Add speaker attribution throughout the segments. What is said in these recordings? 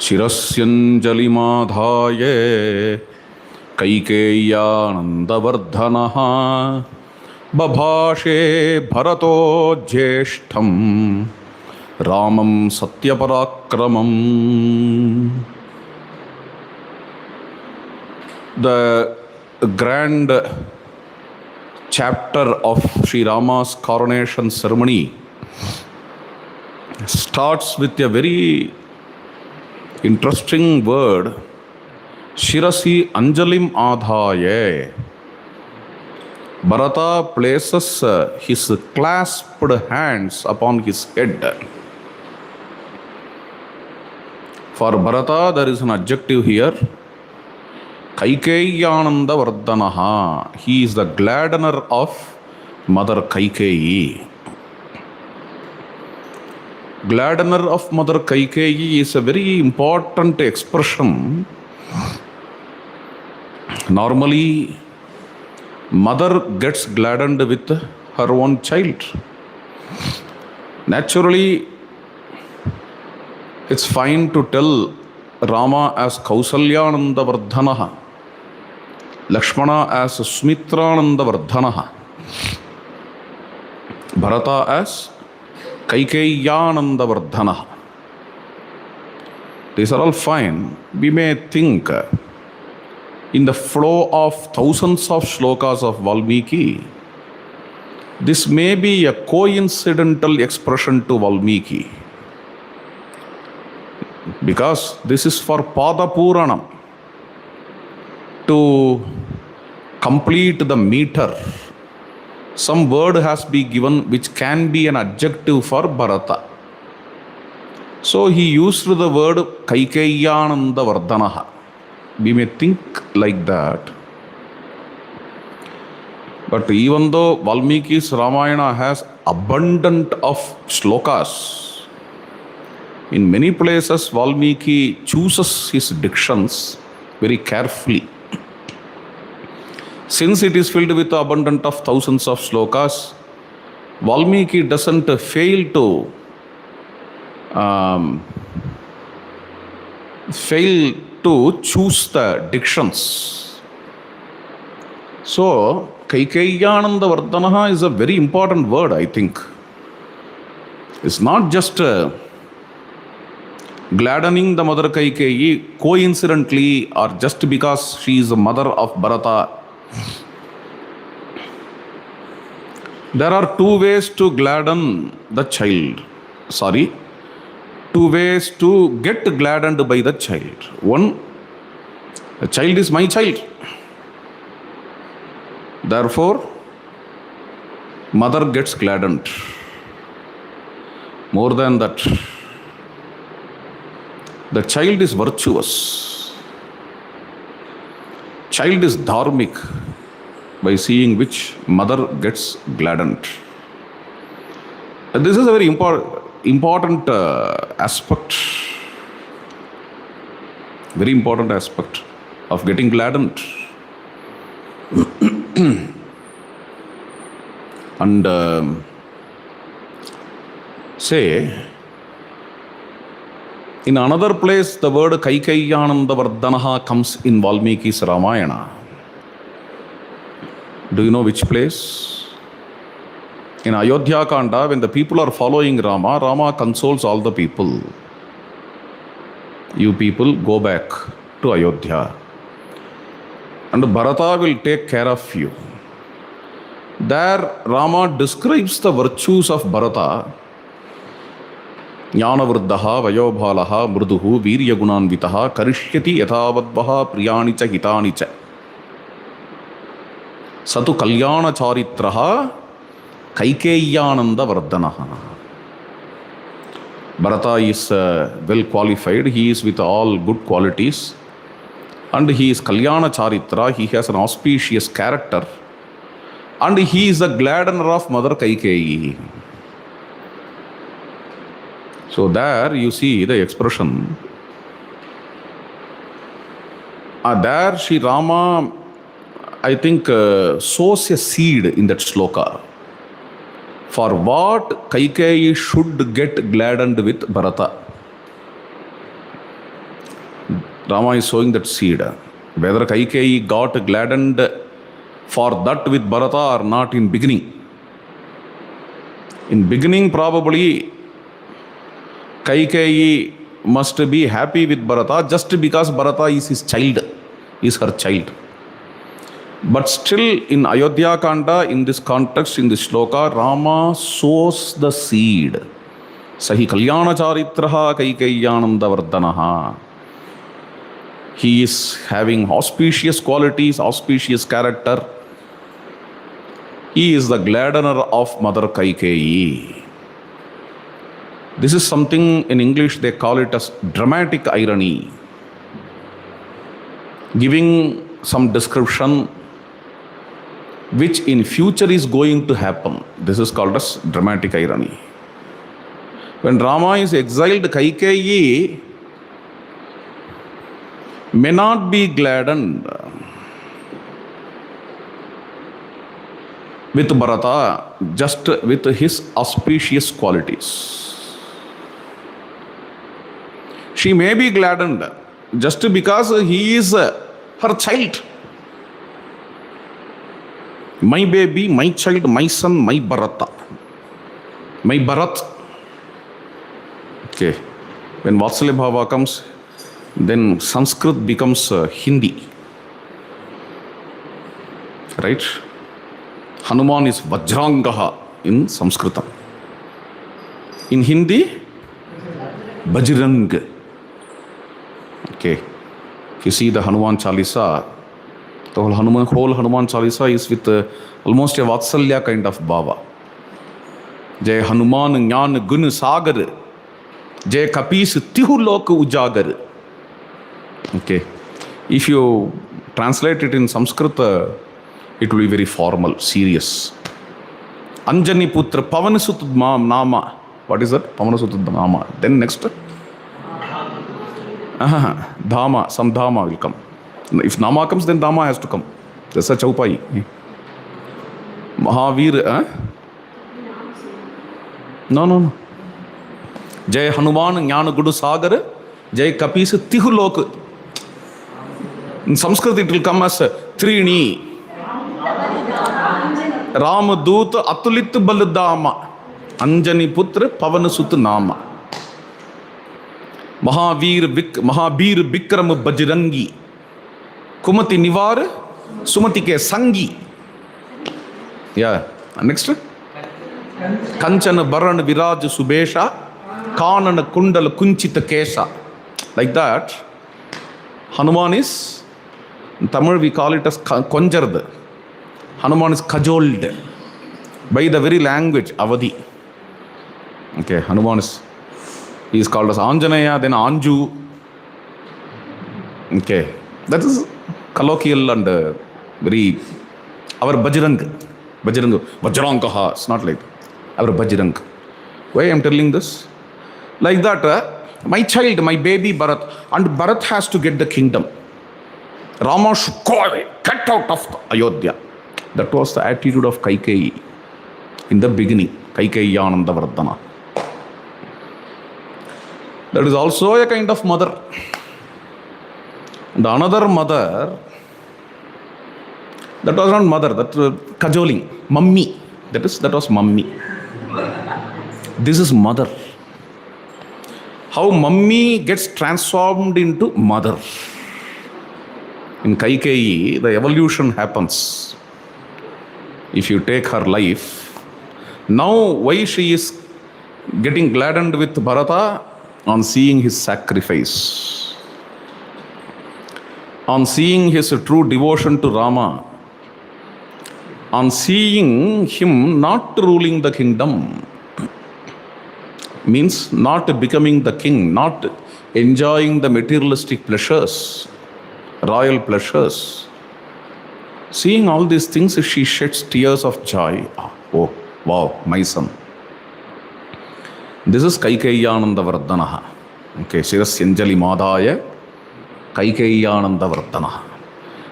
Speaker 1: शिरस्यञ्जलिमाधाय कैकेय्यानन्दवर्धनः बभाषे भरतो ज्येष्ठं रामं सत्यपराक्रमम्. The grand chapter of Sri Rama's coronation ceremony starts with a very interesting word, Shirasi Anjalim Adhaye. Bharata places his clasped hands upon his head. For Bharata, there is an adjective here, Kaikeyananda Vardhanaha. He is the gladdener of Mother Kaikeyi. Gladdener of Mother Kaikeyi is a very important expression. Normally, mother gets gladdened with her own child. Naturally, it's fine to tell Rama as Kausalyananda Vardhanaha, Lakshmana as Sumitrananda Vardhanaha, Bharata as Kaikeyananda Vardhanaha. These are all fine. We may think in the flow of thousands of shlokas of Valmiki, this may be a coincidental expression to Valmiki, because this is for Pada Puranam, to complete the meter. Some word has been given which can be an adjective for Bharata. So he used the word Kaikeyananda Vardhanaha. We may think like that. But even though Valmiki's Ramayana has abundant of shlokas, in many places Valmiki chooses his dictions very carefully. Since it is filled with abundant of thousands of shlokas, Valmiki doesn't fail to choose the dictions. So, Kaikeyananda Vardhanaha is a very important word, I think. It's not just gladdening the mother Kaikeyi coincidentally or just because she is the mother of Bharata. There are two ways to gladden the child. Two ways to get gladdened by the child. One, the child is my child. Therefore, mother gets gladdened. More than that, the child is virtuous. Child is dharmic, by seeing which mother gets gladdened. This is a very important aspect. Very important aspect of getting gladdened. And say, in another place, the word Kaikeyananda Vardhanaha comes in Valmiki's Ramayana. Do you know which place? In Ayodhya Kanda, when the people are following Rama, Rama consoles all the people. You people go back to Ayodhya, and Bharata will take care of you. There, Rama describes the virtues of Bharata. Jnanavruddhaha vayobhalaha mruduhu viryagunanvitaha karishyati yathavadvaha priyanicha hitanicha satu kalyana charitraha Kaikeyananda Vardhanaha. Bharata is well qualified. He is with all good qualities. And he is Kalyana Charitra. He has an auspicious character. And he is the gladdener of Mother Kaikeyi. So there you see the expression. There Sri Rama, I think, sows a seed in that sloka. For what Kaikeyi should get gladdened with Bharata. Rama is sowing that seed. Whether Kaikeyi got gladdened for that with Bharata or not in beginning. In beginning, probably Kaikeyi must be happy with Bharata just because Bharata is his child, is her child. But still in Ayodhya Kanda, in this context, in this shloka, Rama sows the seed. Sahi Kalyana Charitraha Kaikeyananda Vardhanaha. He is having auspicious qualities, auspicious character. He is the gladdener of Mother Kaikeyi. This is something in English they call it as dramatic irony. Giving some description which in future is going to happen. This is called as dramatic irony. When Rama is exiled, Kaikeyi may not be gladdened with Bharata, just with his auspicious qualities. She may be gladdened just because he is her child. My baby, my child, my son, my Bharata. My Bharat. Okay. When Vatsalya Bhava comes, then Sanskrit becomes Hindi. Right? Hanuman is Vajrangaha in Sanskritam. In Hindi, Bajrang. Okay. If you see the Hanuman Chalisa, the whole Hanuman Chalisa is with almost a Vatsalya kind of bhava. Jai Hanuman Jnana Gun Sagar, Jai Kapis Tihu Lok Ujagar. Okay. If you translate it in Sanskrit, it will be very formal, serious. Anjani Putra Pavanasut Nama. What is that? Pavanasut Nama. Then next. Dhamma, some Dhamma will come. If Nama comes, then Dhamma has to come. That's a Chaupai. Mahavir. No. Jai Hanuman Jnana Gudu Sagar, Jai Kapis Tihulok. In Sanskrit, it will come as Trini. Ramadut Atulit Baladama. Anjani Putra Pavanasut Nama. Mahabir Bikram Bajrangi. Kumati Nivar Sumati Ke Sangi. Yeah. Next. Kanchana Baran Viraj Subesha Kanana Kundal Kunchita Kesha. Like that. Hanuman is, in Tamil we call it as Konjarad. Hanuman is cajoled by the very language, Avadi. Okay, Hanuman he is called as Anjanaya, then Anju. Okay, that is colloquial and very, our Bajrang, Vajrangaha, it's not like our Bajrang. Why I am telling this? Like that, my child, my baby Bharat, and Bharat has to get the kingdom. Rama should go away, get out of Ayodhya. That was the attitude of Kaikeyi in the beginning, Kaikeyananda Vardhana. That is also a kind of mother. And another mother, that was not mother, that cajoling, mummy. That was mummy. This is mother. How mummy gets transformed into mother. In Kaikeyi, the evolution happens. If you take her life, now why she is getting gladdened with Bharata? On seeing his sacrifice, on seeing his true devotion to Rama, on seeing him not ruling the kingdom, means not becoming the king, not enjoying the materialistic pleasures, royal pleasures. Seeing all these things, she sheds tears of joy. Oh, wow, my son. This is Kaikeyananda Vardhanaha. Okay, Shiras Yanjali Madhaya, Kaikeyananda Vardhanaha.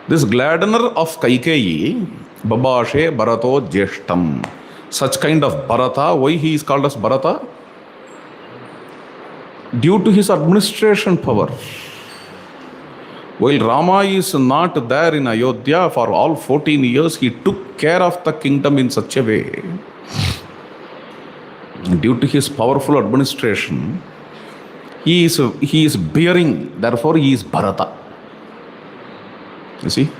Speaker 1: This gladdener of Kaikeyi, Babashe Bharato Jeshtam. Such kind of Bharata, why he is called as Bharata? Due to his administration power. While Rama is not there in Ayodhya for all 14 years, he took care of the kingdom in such a way. Due to his powerful administration, he is bearing, therefore he is Bharata. You see?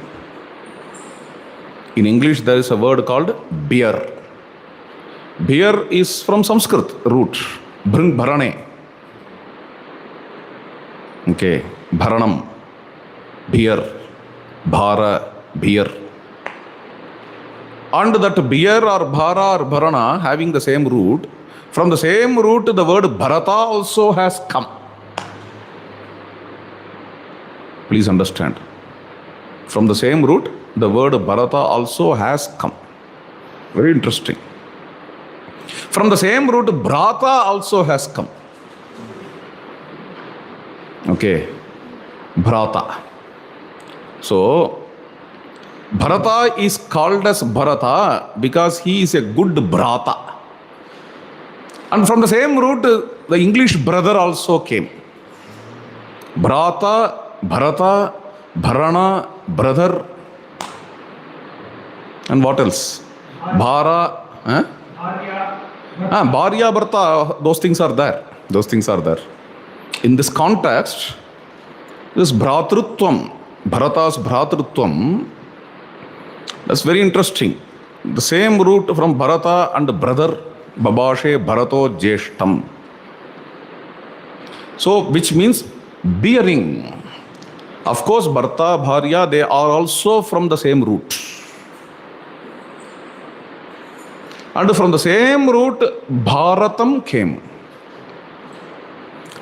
Speaker 1: In English there is a word called bear. Bear is from Sanskrit root, bring bharane. Okay, bharanam, bear, bhara, bear. And that bear or bhara or bharana having the same root, from the same root the word Bharata also has come. Please understand. From the same root the word Bharata also has come. Very interesting. From the same root Bhrata also has come. Okay, Bhrata. So Bharata is called as Bharata because he is a good Bhrata. And from the same root, the English brother also came. Bhrata, Bharata, Bharana, brother. And what else? Bhara, Bharya, Bharta, those things are there. Those things are there. In this context, this Bhratrutvam, Bharata's Bhratrutvam, that's very interesting. The same root from Bharata and brother, Babashe Bharato Jeshtam. So, which means bearing. Of course, Bharata, Bharya, they are also from the same root. And from the same root, Bharatam came.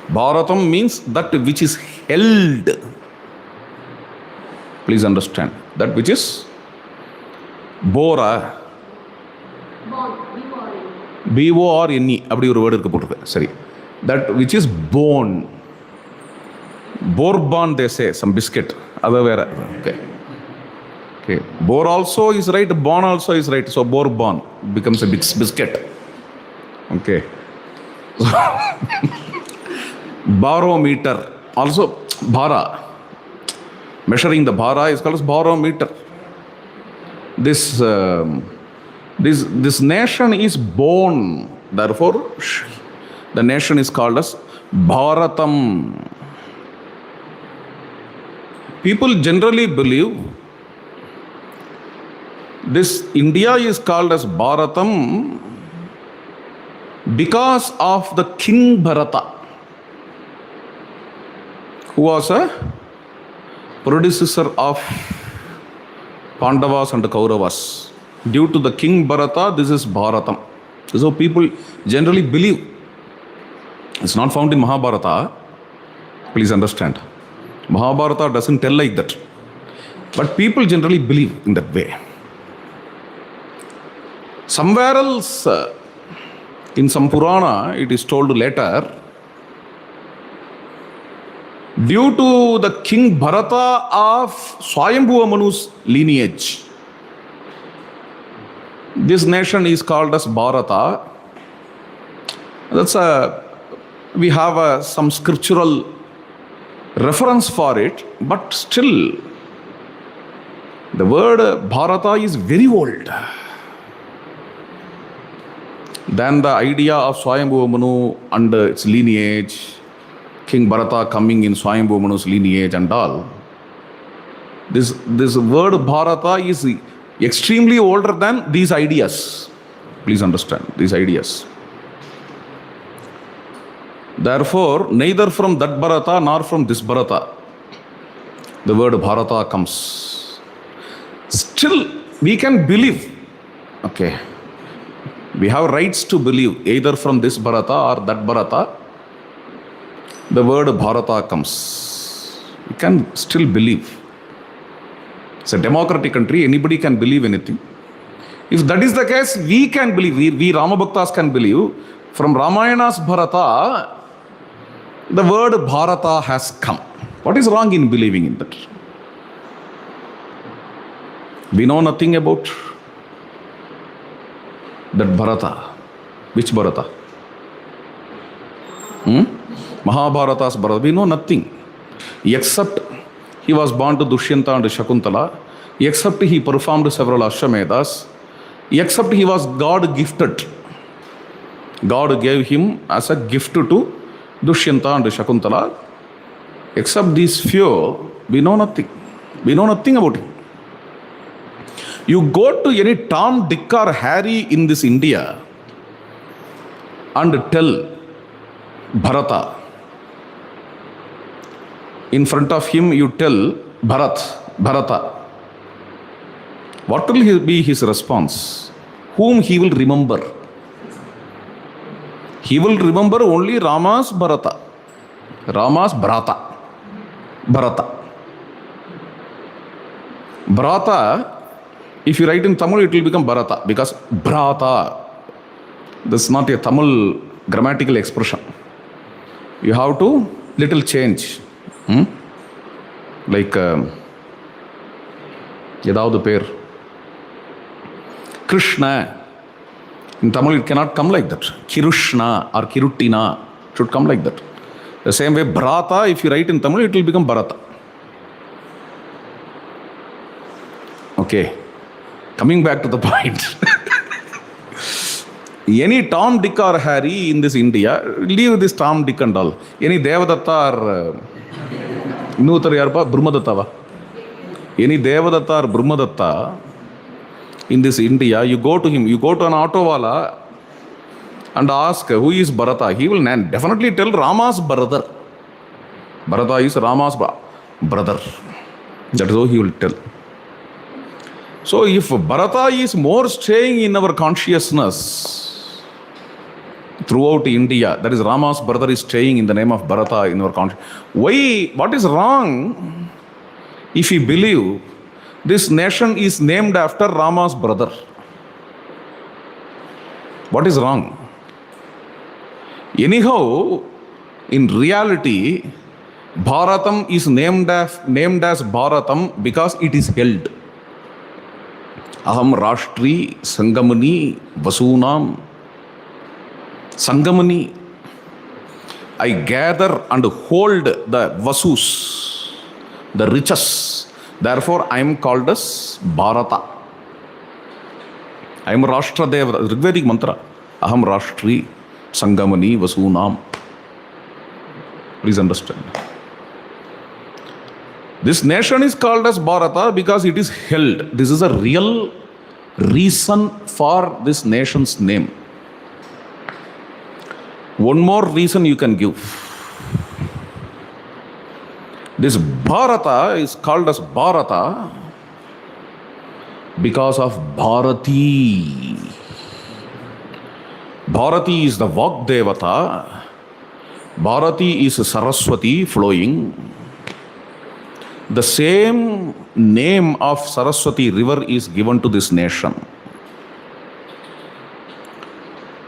Speaker 1: Bharatam means that which is held. Please understand. That which is Bora. B-O-R-N-E. அப்படி ஒரு word இருக்கு போட்டுருக்கு. சரி. That which is born. Bourbon they say, some biscuit. அது வேற. Okay. Okay. Bor also is right, bon also is right. So Bourbon becomes a biscuit. Okay. Barometer. Also Bhara. Measuring the Bhara is called as barometer. This nation is born. Therefore, the nation is called as Bharatam. People generally believe this India is called as Bharatam because of the King Bharata, who was a predecessor of Pandavas and Kauravas. Due to the King Bharata, this is Bharatam. So people generally believe. It's not found in Mahabharata. Please understand. Mahabharata doesn't tell like that. But people generally believe in that way. Somewhere else, in some Purana, it is told later, due to the King Bharata of Swayambhuva Manu's lineage, this nation is called as Bharata. We have some scriptural reference for it, but still, the word Bharata is very old. Then the idea of Swayambhuva Manu and its lineage, King Bharata coming in Swayambhuva Manu's lineage and all. This word Bharata is extremely older than these ideas. Please understand these ideas. Therefore, neither from that Bharata nor from this Bharata the word Bharata comes. Still, we can believe. Okay. We have rights to believe either from this Bharata or that Bharata the word Bharata comes. We can still believe. It's a democratic country, anybody can believe anything. If that is the case, we can believe, we Ramabhaktas can believe, from Ramayana's Bharata, the word Bharata has come. What is wrong in believing in that? We know nothing about that Bharata. Which Bharata? Mahabharata's Bharata. We know nothing except he was born to Dushyanta and Shakuntala, except he performed several Ashwamedas, except he was God gifted. God gave him as a gift to Dushyanta and Shakuntala. Except these few, we know nothing. We know nothing about him. You go to any Tom, Dick or Harry in this India and tell Bharata. In front of him you tell Bharata. What will be his response? Whom he will remember? He will remember only Rama's Bharata. Rama's Bharata. Bharata, if you write in Tamil, it will become Bharata, because Bharata, this is not a Tamil grammatical expression. You have to little change. Like, ஏதாவது பேர் Krishna. In Tamil, it cannot come like that. Kirushna or Kiruttina should come like that. The same way, Bharata, if you write in Tamil, it will become Bharata. Okay. Coming back to the point. Any Tom, Dick or Harry in this India, leave this Tom, Dick and all. Any Devadatta or Innuthar yarpa Brahmadatta. Any Devadatta or Brahmadatta in this India, you go to him, you go to an auto wala and ask, who is Bharata? He will definitely tell Rama's brother. Bharata is Rama's brother. That is how he will tell. So if Bharata is more staying in our consciousness throughout India, that is Rama's brother is staying in the name of Bharata in our consciousness. Why? What is wrong if we believe this nation is named after Rama's brother? What is wrong? Anyhow, in reality, Bharatam is named as Bharatam because it is held. Aham Rashtri Sangamani Vasunam. Sangamani. I gather and hold the Vasus, the riches. Therefore, I am called as Bharata. I am Rashtra Devata. Rigvedic mantra. Aham Rashtri Sangamani Vasunam. Please understand. This nation is called as Bharata because it is held. This is a real reason for this nation's name. One more reason you can give. This Bharata is called as Bharata because of Bharati. Bharati is the Vak Devata. Bharati is Saraswati flowing. The same name of Saraswati river is given to this nation.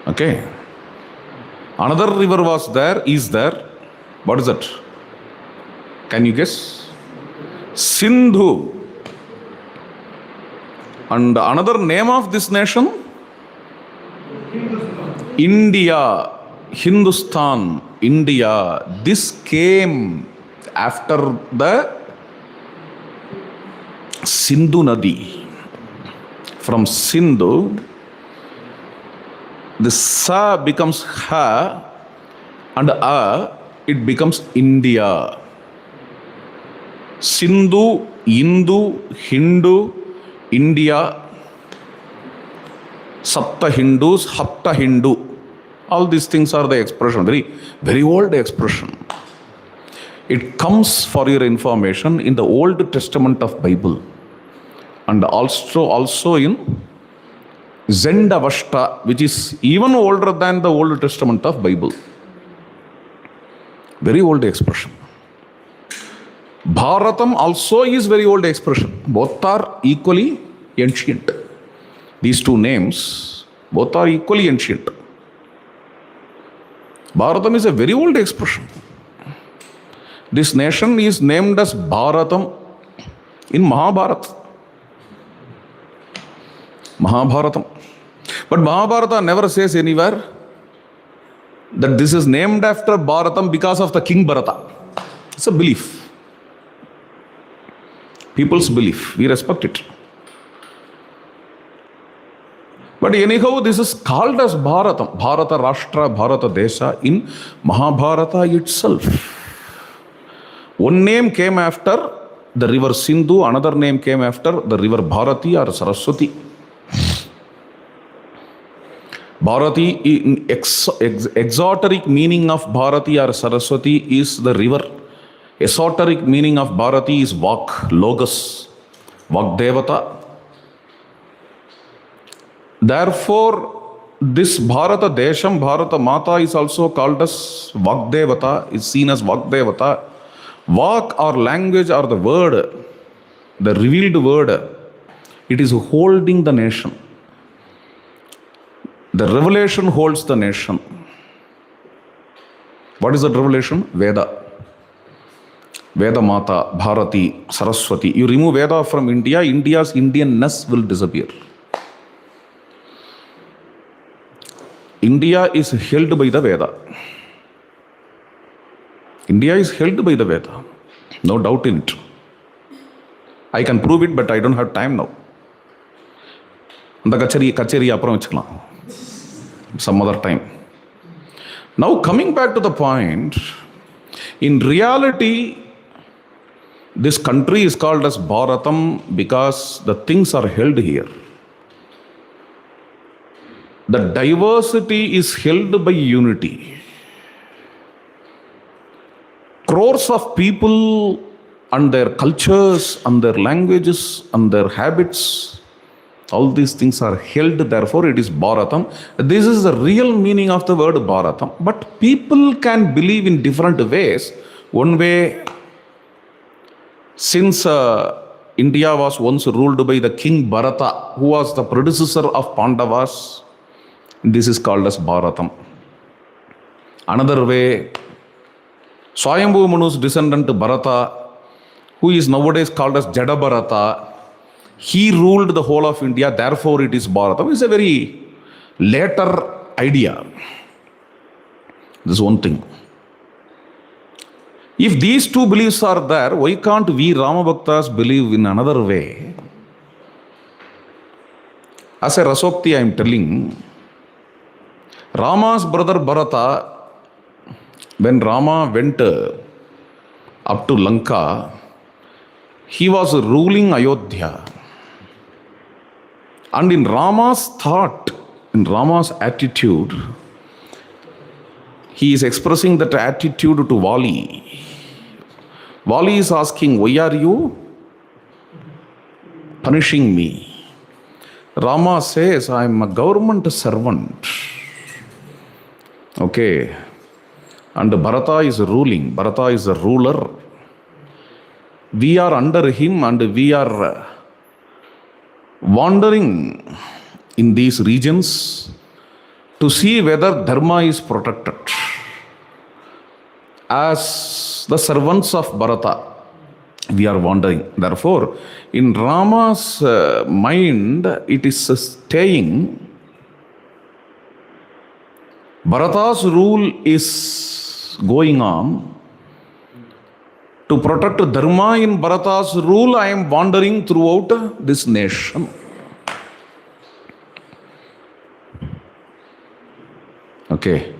Speaker 1: Okay. Another river is there. What is that? Can you guess? Sindhu. And another name of this nation? India. Hindustan. India. This came after the Sindhu Nadi. From Sindhu, the Sa becomes Ha and A, it becomes India. Sindhu, Indu, Hindu, India, Sapta Hindus, Hapta Hindu. All these things are the expression, very old expression. It comes, for your information, in the Old Testament of Bible and also in Zendavashta, which is even older than the Old Testament of Bible. Very old expression. Bharatam also is very old expression. Both are equally ancient. These two names, both are equally ancient. Bharatam is a very old expression. This nation is named as Bharatam in Mahabharata. Mahabharatam. But Mahabharata never says anywhere that this is named after Bharatam because of the king Bharata. It's a belief. people's belief. We respect it. But anyhow, this is called as Bharatam. Bharata Rashtra, Bharata Desha in Mahabharata itself. One name came after the river Sindhu, another name came after the river Bharati or Saraswati. Bharati, in exoteric meaning of Bharati or Saraswati is the river. Esoteric meaning of Bharati is Vak, Logos, Vak Devata. Therefore, this Bharata Desham, Bharata Mata is also called as Vak Devata, is seen as Vak Devata. Vak or language or the word, the revealed word, it is holding the nation. The revelation holds the nation. What is that revelation? Veda. Veda Mata, Bharati, Saraswati. You remove Veda from India, India's Indianness will disappear. India is held by the Veda. India is held by the Veda. No doubt in it. I can prove it, but I don't have time now. The kacheri appuram vechikalam. Some other time. Now coming back to the point, in reality, this country is called as Bharatam because the things are held here. The diversity is held by unity. Crores of people and their cultures and their languages and their habits, all these things are held, therefore it is Bharatam. This is the real meaning of the word Bharatam. But people can believe in different ways. One way, since India was once ruled by the king Bharata, who was the predecessor of Pandavas, this is called as Bharatam. Another way, Swayambhu Manu's descendant Bharata, who is nowadays called as Jada Bharata, he ruled the whole of India, therefore it is Bharatam. It's a very later idea. This is one thing. If these two beliefs are there, why can't we Ramabhaktas believe in another way? As a Rasokti I am telling, Rama's brother Bharata, when Rama went up to Lanka, he was ruling Ayodhya. And in Rama's thought, in Rama's attitude, he is expressing that attitude to Vali. Vali is asking, why are you punishing me? Rama says, I am a government servant. Okay. And Bharata is ruling. Bharata is the ruler. We are under him and we are wandering in these regions to see whether Dharma is protected. As the servants of Bharata, we are wandering. Therefore, in Rama's mind, it is staying. Bharata's rule is going on. To protect Dharma in Bharata's rule, I am wandering throughout this nation. Okay.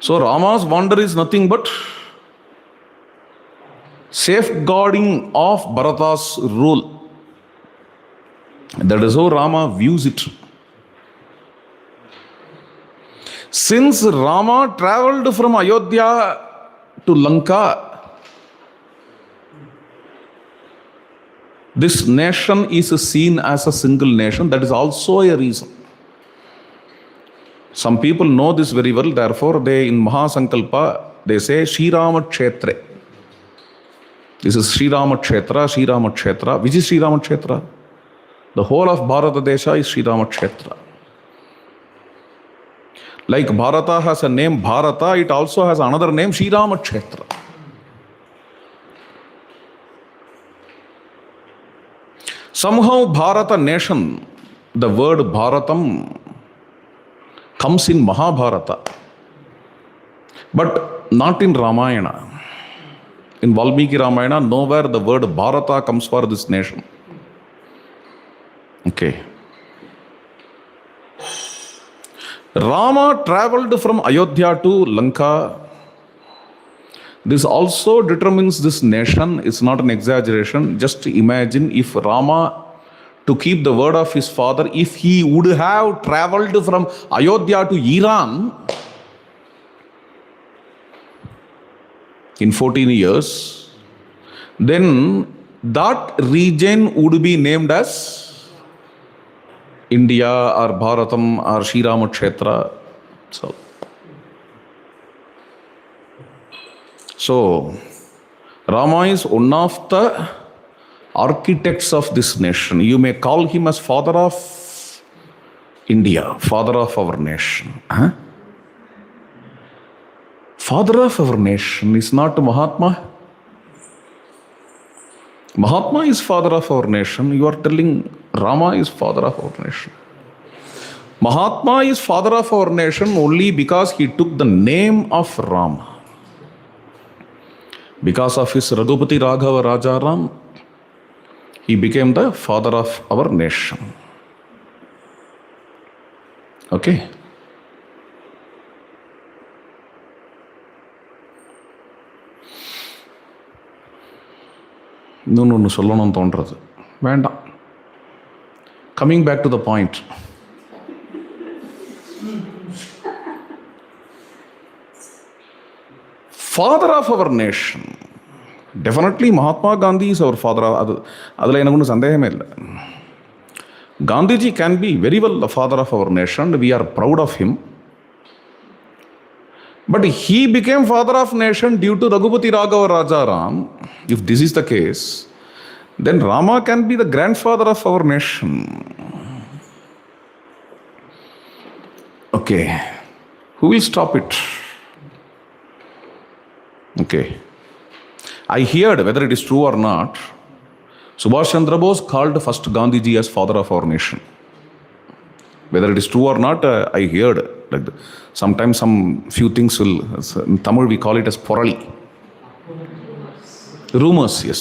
Speaker 1: So Rama's wander is nothing but safeguarding of Bharata's rule. That is how Rama views it. Since Rama traveled from Ayodhya to Lanka, this nation is seen as a single nation. That is also a reason. Some people know this very well, therefore they in Mahasankalpa, they say Sri Rama Kshetra. This is Sri Rama Kshetra, Sri Rama Kshetra. Which is Sri Rama Kshetra? The whole of Bharata Desha is Sri Rama Kshetra. Like Bharata has a name Bharata, it also has another name Sri Rama Kshetra. Somehow Bharata nation, the word Bharatam comes in Mahabharata, but not in Ramayana. In Valmiki Ramayana, nowhere the word Bharata comes for this nation. Okay. Rama traveled from Ayodhya to Lanka. This also determines this nation. It's not an exaggeration. Just imagine if Rama, to keep the word of his father, if he would have traveled from Ayodhya to Iran in 14 years, then that region would be named as India or Bharatam or Srirama Kshetra. So, Rama is one of the architects of this nation. You may call him as father of India, father of our nation. Father of our nation is not Mahatma. Mahatma is father of our nation. You are telling Rama is father of our nation. Mahatma is father of our nation only because he took the name of Rama. Because of his Raghupati Raghava Rajaram, he became the father of our nation. Okay? இன்னொன்று சொல்லணும்னு தோன்றது வேண்டாம். Coming back to the point. Father of our nation. Definitely Mahatma Gandhi is our father. அதில் எனக்கு ஒன்றும் சந்தேகமே இல்லை. Gandhiji can be very well the father of our nation. We are proud of him. But he became father of nation due to Raghupati Raghava Rajaram. If this is the case, then Rama can be the grandfather of our nation. Okay. Who will stop it? Okay. I heard, whether it is true or not, Subhash Chandra Bose called first Gandhiji as father of our nation. Whether it is true or not, I heard. Like sometimes some few things will, in Tamil we call it as porali. Rumors, yes.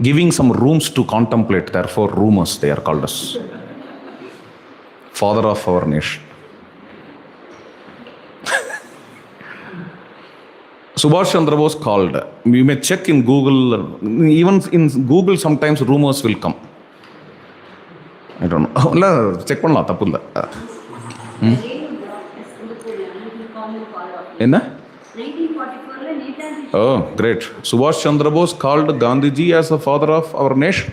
Speaker 1: Giving some rooms to contemplate, therefore rumors they are called as father of our nation. Subhash Chandra Bose called. You may check in Google. Even in Google sometimes rumors will come. I don't know. இல்லை check பண்ணலாம், தப்பு இல்லை. என்ன? Oh, great. Subhash Chandra Bose called Gandhiji as the father of our nation.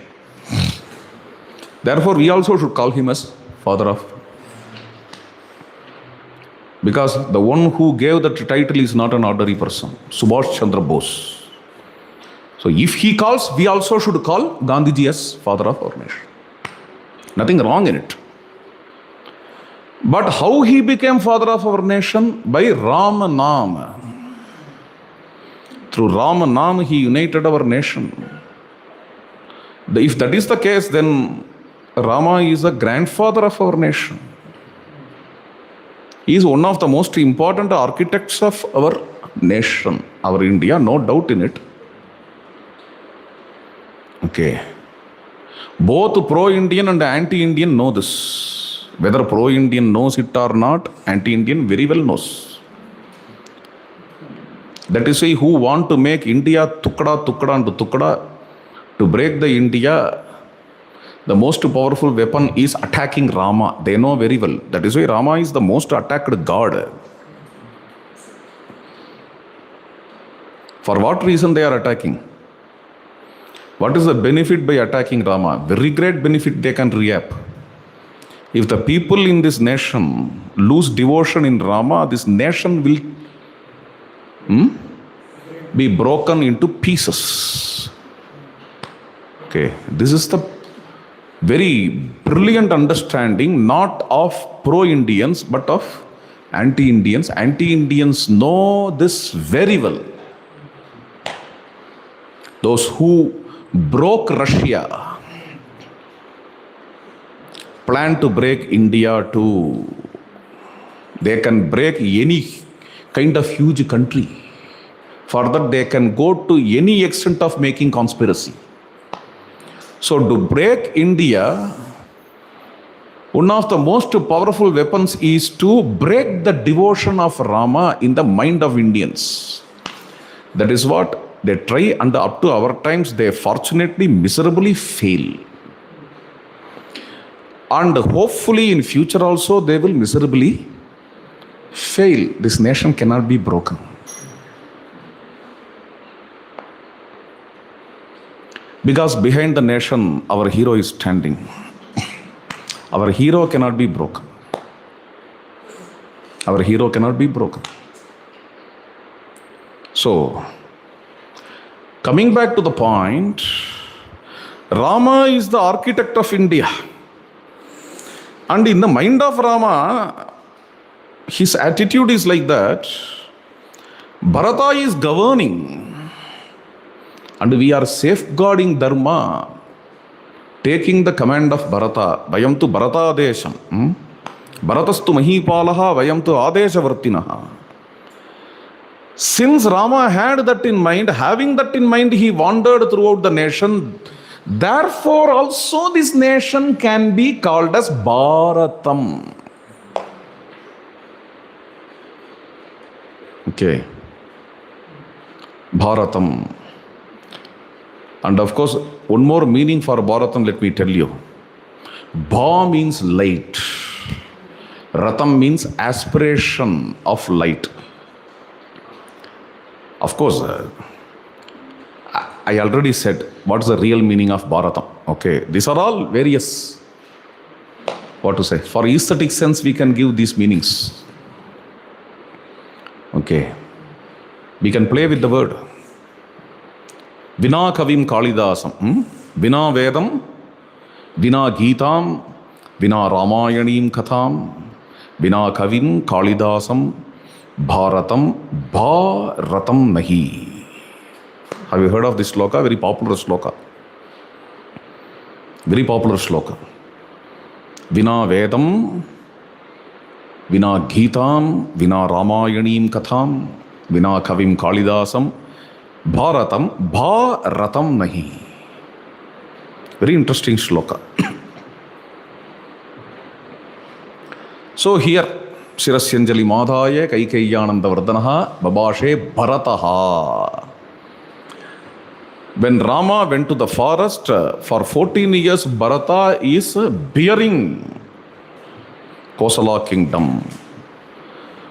Speaker 1: Therefore, we also should call him as father of. Because the one who gave that title is not an ordinary person, Subhash Chandra Bose. So if he calls, we also should call Gandhiji as father of our nation. Nothing wrong in it. But how he became father of our nation? By Rama Nama. Through Rama Nama he united our nation. If that is the case, then Rama is the grandfather of our nation. He is one of the most important architects of our nation, our India, no doubt in it. Okay. Both pro-Indian and anti-Indian know this. Whether pro-Indian knows it or not, anti-Indian very well knows. That is why who want to make India tukda and tukda, to break the India, the most powerful weapon is attacking Rama. They know very well. That is why Rama is the most attacked god. For what reason they are attacking? What is the benefit by attacking Rama? Very great benefit they can reap. If the people in this nation lose devotion in Rama, this nation will be broken into pieces. Okay, this is the very brilliant understanding, not of pro-Indians, but of anti-Indians. Anti-Indians know this very well. Those who broke Russia plan to break India too. They can break any kind of huge country. For that, they can go to any extent of making conspiracy. So to break India, one of the most powerful weapons is to break the devotion of Rama in the mind of Indians. That is what they try, and up to our times, they fortunately miserably fail. And hopefully in future also, they will miserably fail. This nation cannot be broken. Because behind the nation, our hero is standing. Our hero cannot be broken. Our hero cannot be broken. So, coming back to the point, Rama is the architect of India. And in the mind of Rama, his attitude is like that. Bharata is governing, and we are safeguarding Dharma, taking the command of Bharata. Vayam tu Bharata Adesham. Bharatastu Mahipalaha Vayam tu Adeshavartinaha. Since Rama had that in mind, having that in mind, he wandered throughout the nation. Therefore, also this nation can be called as Bharatam. Okay. Bharatam. And of course, one more meaning for Bharatam, let me tell you. Bha means light. Ratam means aspiration of light. Of course, I already said what's the real meaning of Bharatam. Okay, these are all various, what to say, for aesthetic sense we can give these meanings. Okay, we can play with the word. Vina Kavim Kalidasam, Vina Vedam, Vina Geetam, Vina Ramayanim Katham, Vina Kavim Kalidasam, Bharatam, Bharatam Nahi. Have you heard of this sloka? Very popular sloka. Very popular sloka. Vina Vedam, Vina Geetam, Vina Ramayanim Katham, Vina Kavim Kalidasam, Bharatam, Bharatam Nahi. Very interesting sloka. So here, Shirasyanjali Madhaya Kaikeyyananda Vardhanaha Babashe Bharataha. When Rama went to the forest, for 14 years, Bharata is bearing Kosala kingdom.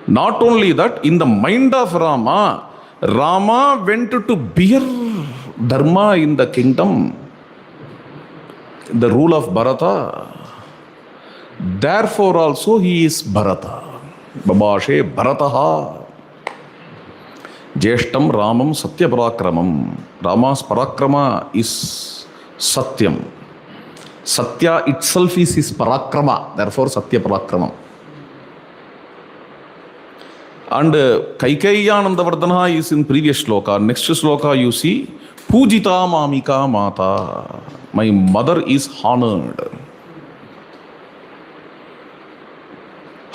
Speaker 1: Not only that, in the mind of Rama, Rama went to bear Dharma in the kingdom, the rule of Bharata. Therefore also he is Bharata. Babashe Bharataha. Jeshtam Ramam Satya Parakramam. Rama's Parakrama is Satyam. Satya itself is his Parakrama. Therefore Satya Parakramam. And Kaikeyyananda Vardhana is in previous sloka. Next sloka you see, Pujita Mamika Mata. My mother is honored.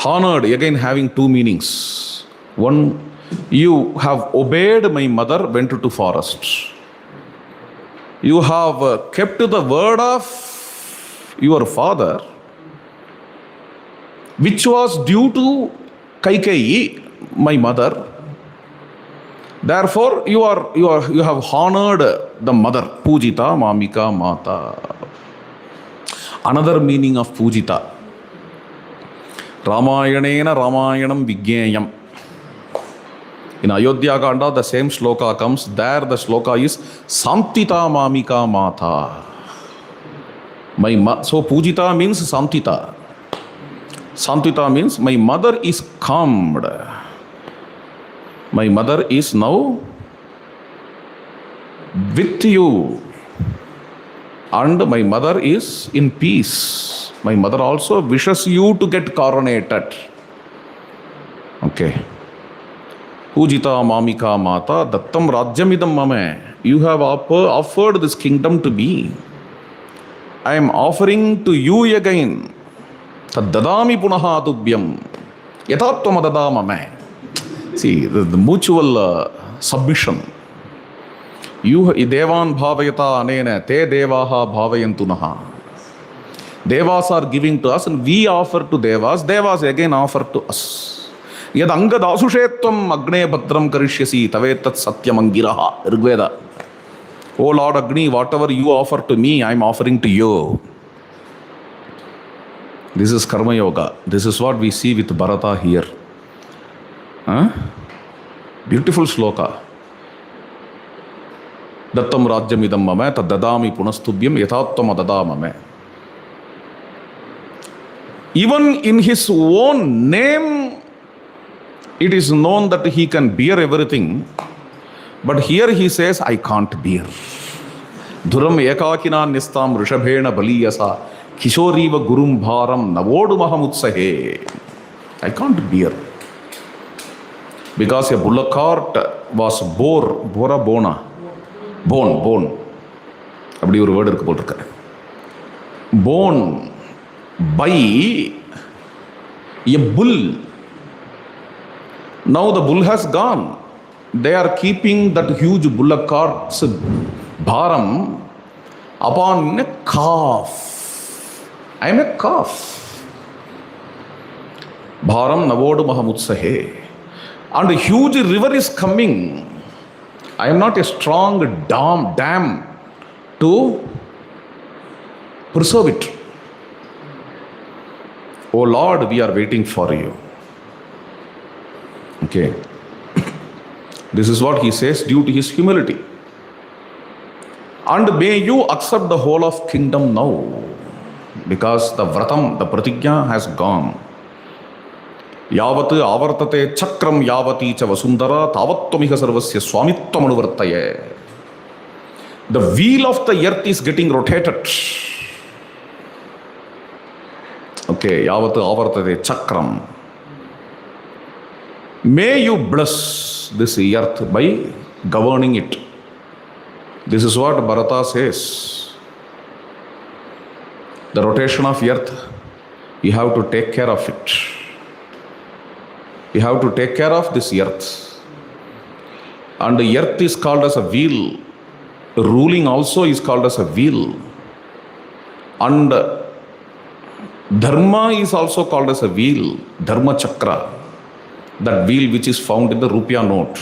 Speaker 1: Honored, again having two meanings. One, you have obeyed my mother, went to forest. You have kept the word of your father, which was due to Kaikeyi, my mother. Therefore, you have honored the mother. Pujita Mamika Mata. Another meaning of Pujita. Ramayanena Ramayanam Vigyayam. In Ayodhya Kanda, the same sloka comes. There the sloka is Samtita Mamika Mata. So Pujita means Samtita. Samtita means my mother is calmed. My mother is now with you. And my mother is in peace. My mother also wishes you to get coronated. Okay. Pujita Mamika Mata Dattam Rajyamidam Mame. You have offered this kingdom to me. I am offering to you again. Taddadami punaha tubhyam. Yathatvam adada mame. See, the mutual submission. You devan bhavayata anena te devaha bhavayantu naha. Devas are giving to us and we offer to devas. Devas again offer to us. Yad angadasushetvam agne bhadram karishyasi tavetat satyamangiraha. Rigveda. Oh Lord Agni, whatever you offer to me, I am offering to you. This is Karma Yoga. This is what we see with Bharata here. Beautiful sloka. Dattam rajyamidam mame tad dadami punastubhyam yathatvam adadamame. Even in his own name, it is known that he can bear everything. But here he says, I can't bear. Dhuram ekakina nistam rishabhena baliyasa kishoriva gurum bharam navodu mahamutsahe. I can't bear. Because a bullock cart was bone. அப்படி ஒரு word இருக்கு போட்டிருக்க. Born by a bull. Now the bull has gone. They are keeping that huge bullock cart's bharam upon a calf. I am a calf. Bharam navodu mahamutsahe. And a huge river is coming. I am not a strong dam to preserve it. Oh Lord, we are waiting for you. Okay. This is what he says due to his humility. And may you accept the whole of kingdom now. Because the vratam, the pratigya has gone. Yavat avartate chakram yavati cha vasundara tavattvamiha sarvasya swamitvam anuvartaye. The wheel of the earth is getting rotated. Okay, yavat avartate chakram. May you bless this earth by governing it. This is what Bharata says. The rotation of earth, you have to take care of it. You have to take care of this earth. And the earth is called as a wheel. Ruling also is called as a wheel. And dharma is also called as a wheel. Dharma chakra. That wheel which is found in the rupee note.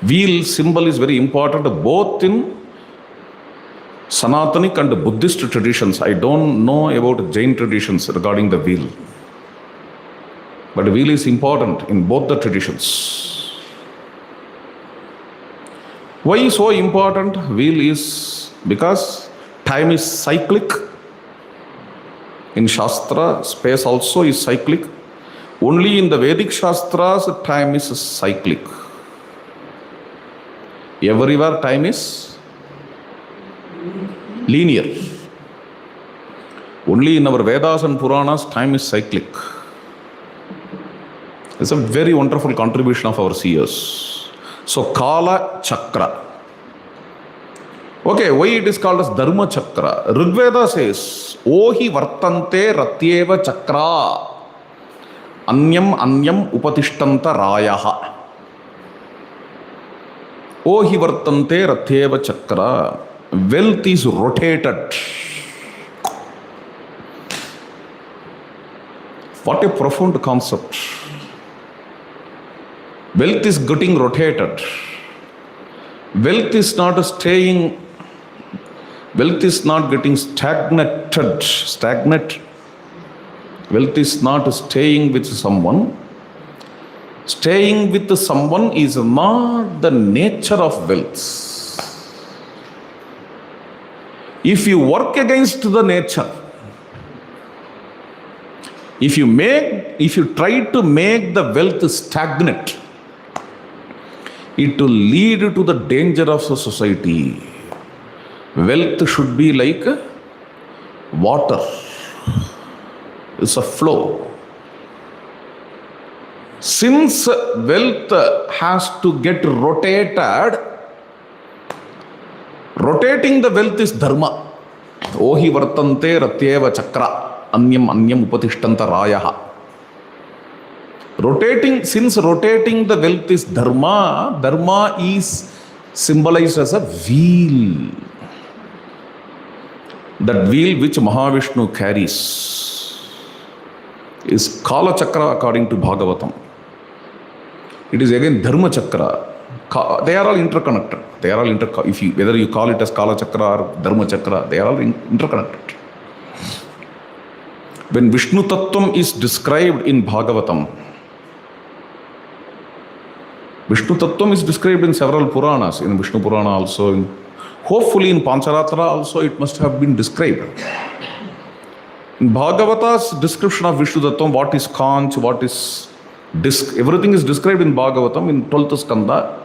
Speaker 1: Wheel symbol is very important both in Sanatanic and Buddhist traditions. I don't know about Jain traditions regarding the wheel. But wheel is important in both the traditions. Why so important? Wheel is because time is cyclic. In Shastra, space also is cyclic. Only in the Vedic Shastras, time is cyclic. Everywhere time is linear. Only in our Vedas and Puranas, time is cyclic. It's a very wonderful contribution of our seers. So, Kala Chakra. Okay, why it is called as Dharma Chakra? Rigveda says, Ohi vartante ratyeva chakra. Anyam upatishtanta rayaha. Ohi vartante ratyeva chakra. Wealth is rotated. What a profound concept. Wealth is getting rotated. Wealth is not staying. Wealth is not getting stagnant. Wealth is not staying with someone. Staying with someone is not the nature of wealth. If you work against the nature, if you try to make the wealth stagnant, it will lead to the danger of the society. Wealth should be like water. It's a flow. Since wealth has to get rotated, rotating the wealth is dharma. Ohi vartante ratyeva chakra. Anyam upatishtanta rayaha. Rotating, since rotating the wealth is dharma, dharma is symbolized as a wheel. That wheel which Mahavishnu carries is Kala Chakra according to Bhagavatam. It is again Dharma Chakra. They are all interconnected. They are all whether you call it as Kala Chakra or Dharma Chakra, they are all interconnected. When Vishnu Tattvam is described in Bhagavatam, Vishnu Tattvam is described in several Puranas, in Vishnu Purana also, hopefully in Pancharatra also it must have been described. In Bhagavata's description of Vishnu Tattvam, what is conch, what is disc, everything is described in Bhagavatam in 12th Skanda.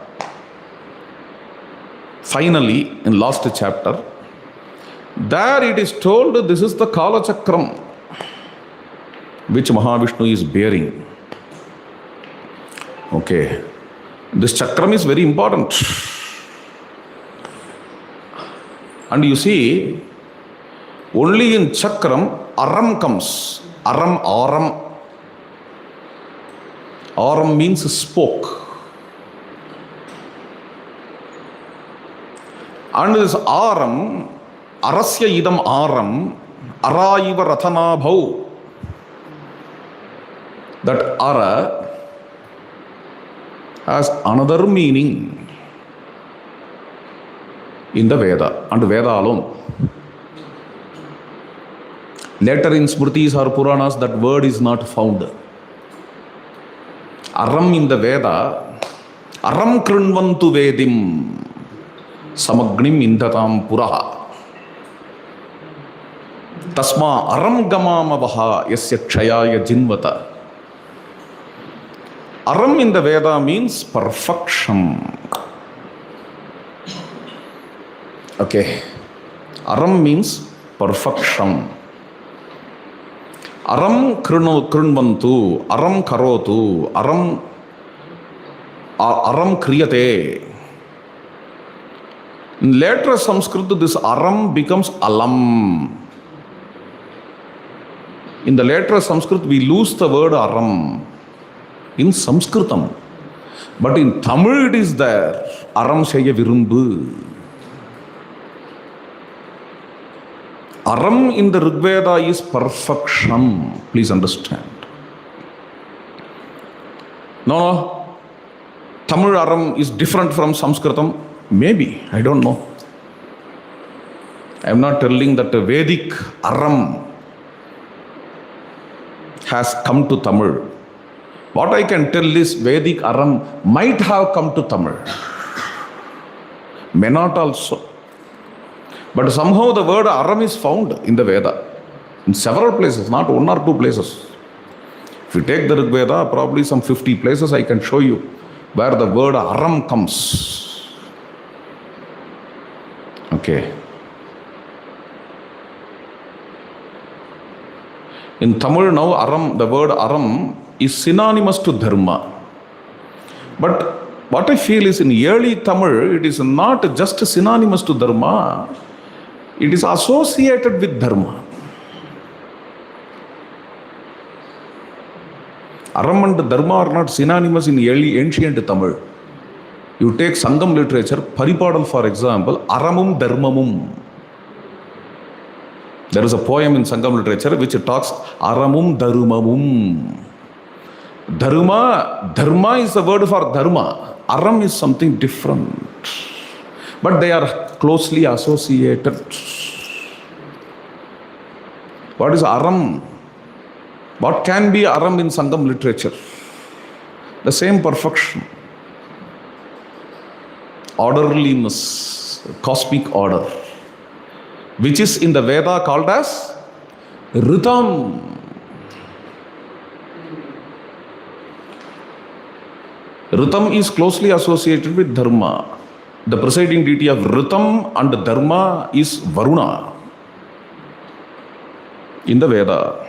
Speaker 1: Finally, in last chapter, there it is told this is the Kala Chakram which Mahavishnu is bearing. Okay. This chakram is very important. And you see, only in chakram, aram comes. Aram. Aram means spoke. And this aram, arasya idam aram, araiva rathana bhau. That ara has another meaning in the Veda, and Veda alone. Later in Smritis or Puranas, that word is not found. Aram in the Veda, aram krinvantu vedim, samagnim indatam puraha. Tasma aram gamamavaha yasya kshayaya jinvata. Aram in the Veda means perfection. Okay. Aram means perfection. Aram krinvantu, aram karotu, aram kriyate. In later Sanskrit, this aram becomes alam. In the later Sanskrit, we lose the word aram in Sanskritam. But in Tamil it is there. Aram seyya virumbu. Aram in the Rigveda is perfection. Please understand. No. Tamil aram is different from Sanskritam. Maybe. I don't know. I am not telling that Vedic aram has come to Tamil. What I can tell is Vedic aram might have come to Tamil. May not also. But somehow the word aram is found in the Veda. In several places, not one or two places. If you take the Rig Veda, probably some 50 places I can show you where the word aram comes. Okay. In Tamil now, aram, the word aram is synonymous to dharma. But what I feel is in early Tamil, it is not just synonymous to dharma, it is associated with dharma. Aram and dharma are not synonymous in early ancient Tamil. You take Sangam literature, Paripadal for example, aramum dharmamum. There is a poem in Sangam literature which talks aramum dharmamum. Dharma is the word for dharma. Aram is something different. But they are closely associated. What is aram? What can be aram in Sangam literature? The same perfection. Orderliness, cosmic order, which is in the Veda called as Ritam. Ritam is closely associated with Dharma. The presiding deity of Ritam and Dharma is Varuna in the Veda.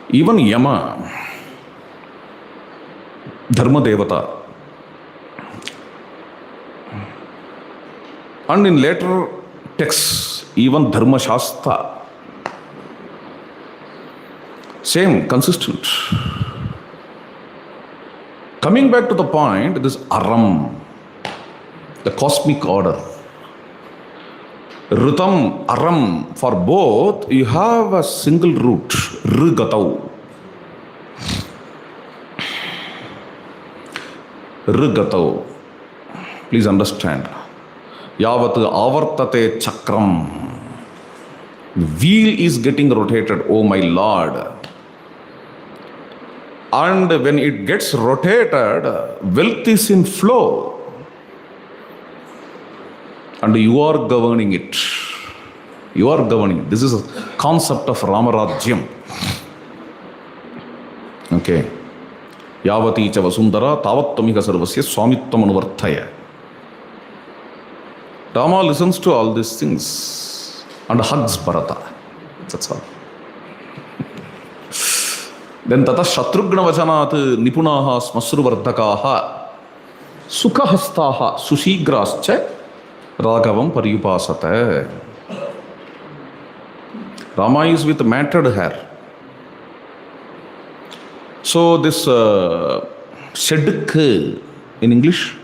Speaker 1: Even Yama, Dharma Devata. And in later texts, even Dharma Shastra, same, consistent. Coming back to the point, this Aram, the cosmic order. Ritam, Aram, for both, you have a single root, Rigatau. Rigatau. Please understand. Yavat avartate chakram. Wheel is getting rotated, oh my Lord. And when it gets rotated, wealth is in flow. And you are governing it. You are governing. This is a concept of Ramarajyam. Okay. Yavati cha vasundara tavattamika sarvasya swamittam anuvarthaya. Rama listens to all these things and hugs Bharata. That's all. Then tata Shatrughna vachanat nipunaha smasruvardhakaha sukhahastaha sushigrascha Raghavam paryupasate. Rama is with matted hair. So this Sheduk in English?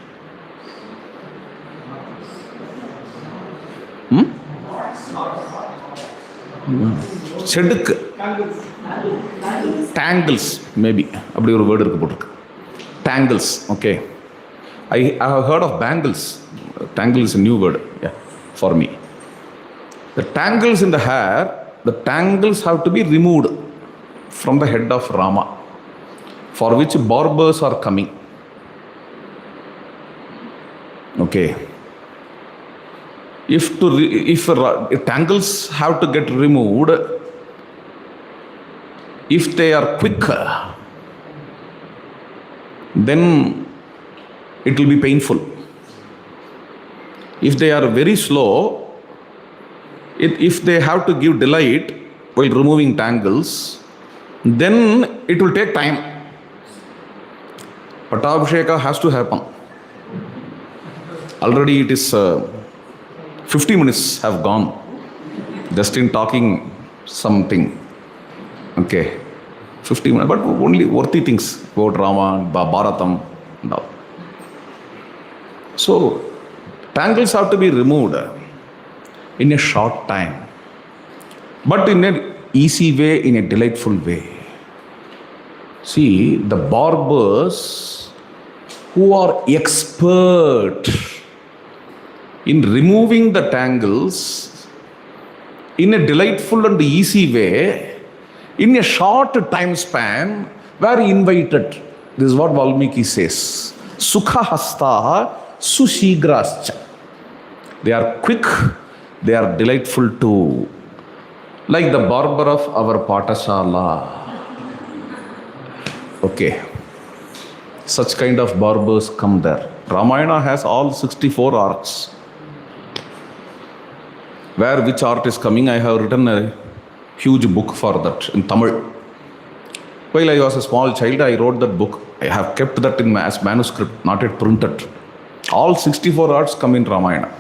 Speaker 1: Sheduk. Tangles, maybe. அப்படி ஒரு word இருக்கு போட்டிருக்கு. Tangles, okay. I have heard of bangles. Tangle is a new word, yeah, for me. The tangles in the hair, the tangles have to be removed from the head of Rama, for which barbers are coming. Okay. If tangles have to get removed, if they are quick, then it will be painful. If they are very slow, if they have to give delight while removing tangles, then it will take time. Pattabhisheka has to happen. Already it is 50 minutes have gone just in talking something. Okay, 50 minutes, but only worthy things about Rama, Bharatam and all. So, tangles have to be removed in a short time, but in an easy way, in a delightful way. See, the barbers who are expert in removing the tangles in a delightful and easy way, in a short time span, were invited. This is what Valmiki says. Sukha hastaha sushigrascha. They are quick, they are delightful too. Like the barber of our Patashala. Okay. Such kind of barbers come there. Ramayana has all 64 arts. Where which art is coming, I have written a huge book for that in Tamil. While I was a small child, I wrote that book. I have kept that in as manuscript, not yet printed. All 64 arts come in Ramayana.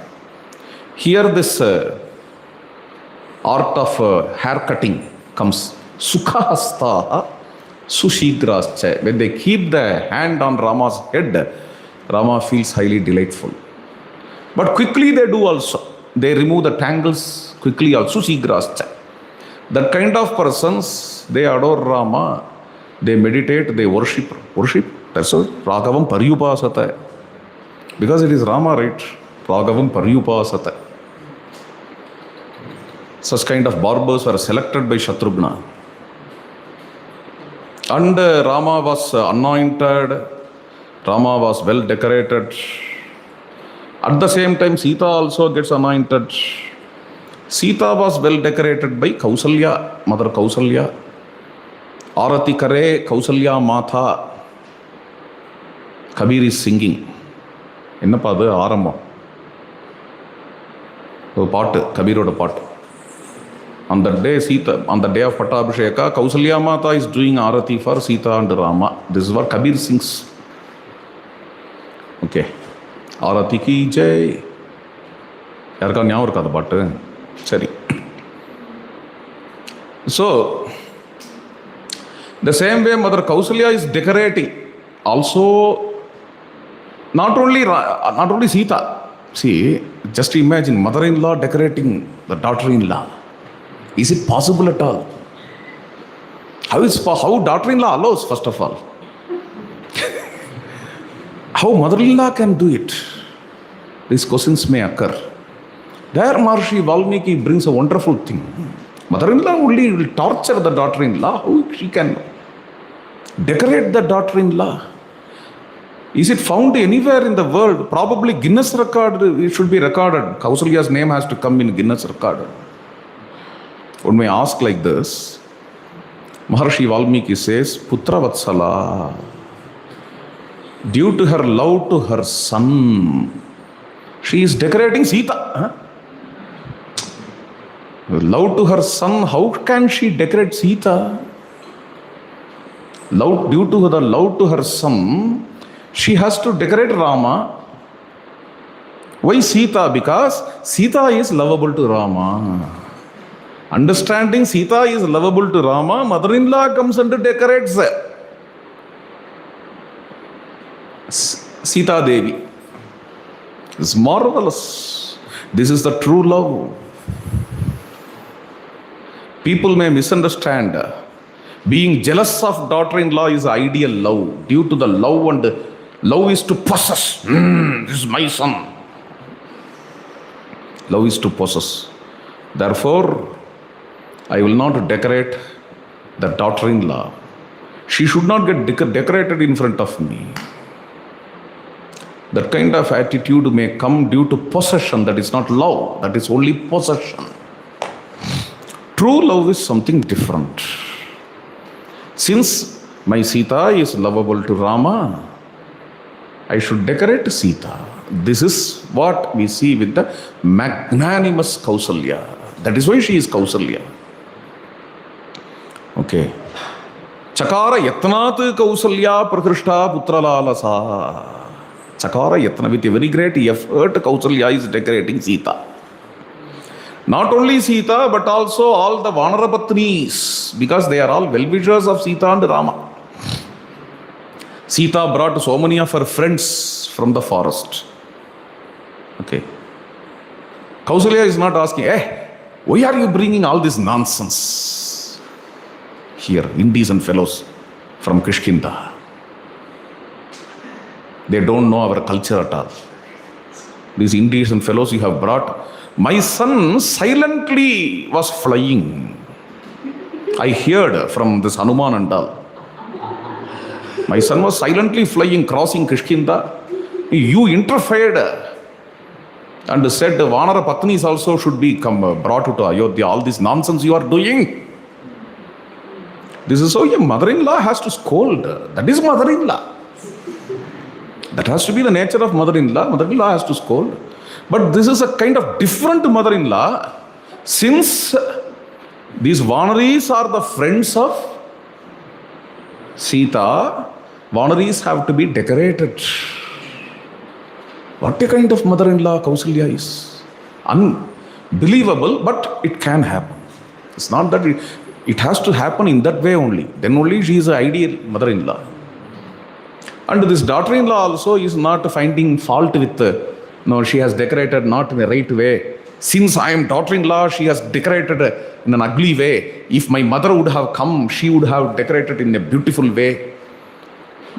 Speaker 1: Here this art of hair cutting comes. Sukhahasta sushigrascha. When they keep the hand on Rama's head, Rama feels highly delightful. But quickly they do also. They remove the tangles quickly also. Sushigrascha. That kind of persons, they adore Rama, they meditate, they worship. That's why Raghavam paryupasate. Because it is Rama, right? Raghavam paryupasate. Such kind of barbers were selected by Shatrughna. And Rama was anointed, Rama was well decorated. At the same time, Sita also gets anointed. Sita was well decorated by Kausalya, Mother Kausalya. Arati Kare Kausalya Matha. Kabir is singing. என்னப்பா அது ஆரம்பம் ஒரு பாட்டு, கபீரோட பாட்டு. On the day Sita, on the day of Pattabhisheka, Kausalya Mata is doing Arati for Sita and Rama. This is what Kabir sings. Okay. Arati ki jai. யாருக்கா ஞாபகம் இருக்கா அந்த பாட்டு? சரி. So, the same way Mother Kausalya is decorating also not only Sita. See, just imagine mother-in-law decorating the daughter-in-law. Is it possible at all? How daughter-in-law allows, first of all? How mother-in-law can do it? These questions may occur. There Maharishi Valmiki brings a wonderful thing. Mother-in-law only will torture the daughter-in-law. How she can decorate the daughter-in-law? Is it found anywhere in the world? Probably Guinness record, it should be recorded. Kausalya's name has to come in Guinness record. One may ask like this. Maharishi Valmiki says, Putra Vatsala, due to her love to her son, she is decorating Sita. Love to her son, how can she decorate Sita? Due to the love to her son, she has to decorate Rama. Why Sita? Because Sita is lovable to Rama. Understanding Sita is lovable to Rama, mother-in-law comes and decorates Sita Devi. It's marvelous. This is the true love. People may misunderstand. Being jealous of daughter-in-law is ideal love. Due to the love, and love is to possess. This is my son. Love is to possess. Therefore, I will not decorate the daughter-in-law. She should not get decorated in front of me. That kind of attitude may come due to possession. That is not love. That is only possession. True love is something different. Since my Sita is lovable to Rama, I should decorate Sita. This is what we see with the magnanimous Kausalya. That is why she is Kausalya. Okay. Chakara yatnat Kausalya prakrishta putralalasa. Chakara yatna, with a very great effort, Kausalya is decorating Sita. Not only Sita, but also all the Vanarapatnis, because they are all well-wishers of Sita and Rama. Sita brought so many of her friends from the forest. Okay. Kausalya is not asking, why are you bringing all this nonsense here, indecent fellows from Kishkinda? They don't know our culture at all. These indecent fellows you have brought. My son silently was flying. I heard from this Hanuman and all. My son was silently flying, crossing Kishkinda. You interfered and said Vanara Patnis also should be brought to Ayodhya. All this nonsense you are doing. This is how your mother-in-law has to scold. That is mother-in-law. That has to be the nature of mother-in-law. Mother-in-law has to scold. But this is a kind of different mother-in-law. Since these Vanaris are the friends of Sita, Vanaris have to be decorated. What a kind of mother-in-law Kausalya is. Unbelievable, but it can happen. It's not that it has to happen in that way only. Then only she is an ideal mother-in-law. And this daughter-in-law also is not finding fault with, no, she has decorated not in the right way. Since I am daughter-in-law, she has decorated in an ugly way. If my mother would have come, she would have decorated in a beautiful way.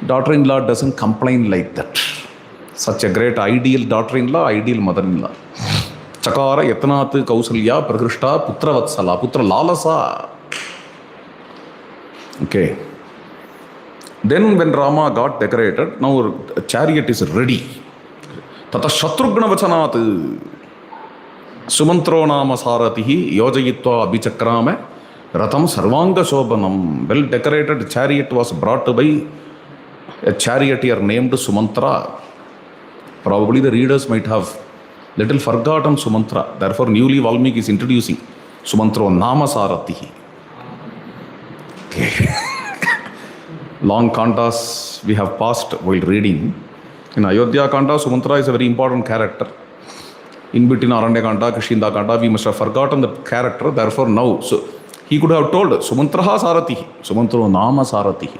Speaker 1: Daughter-in-law doesn't complain like that. Such a great ideal daughter-in-law, ideal mother-in-law. Chakara yatnat Kausalya prakrishta putra vatsala, putra lalasa. Okay. Then when Rama got decorated, now a chariot is ready. Tata Shatrughna vachanat Sumantro nama saratihi yojayitva abhichakrame ratam sarvanga shobhanam. Well decorated chariot was brought by a charioteer named Sumantra. Probably the readers might have little forgotten Sumantra. Therefore newly Valmiki is introducing Sumantro nama saratihi. Okay. Long kantas we have passed while reading. In Ayodhya Kanta, Sumantra is a very important character. In between Aranya Kanta, Kishinda Kanta, we must have forgotten the character. Therefore now, so he could have told Sumantraha Saratihi, Sumantro Nama Saratihi.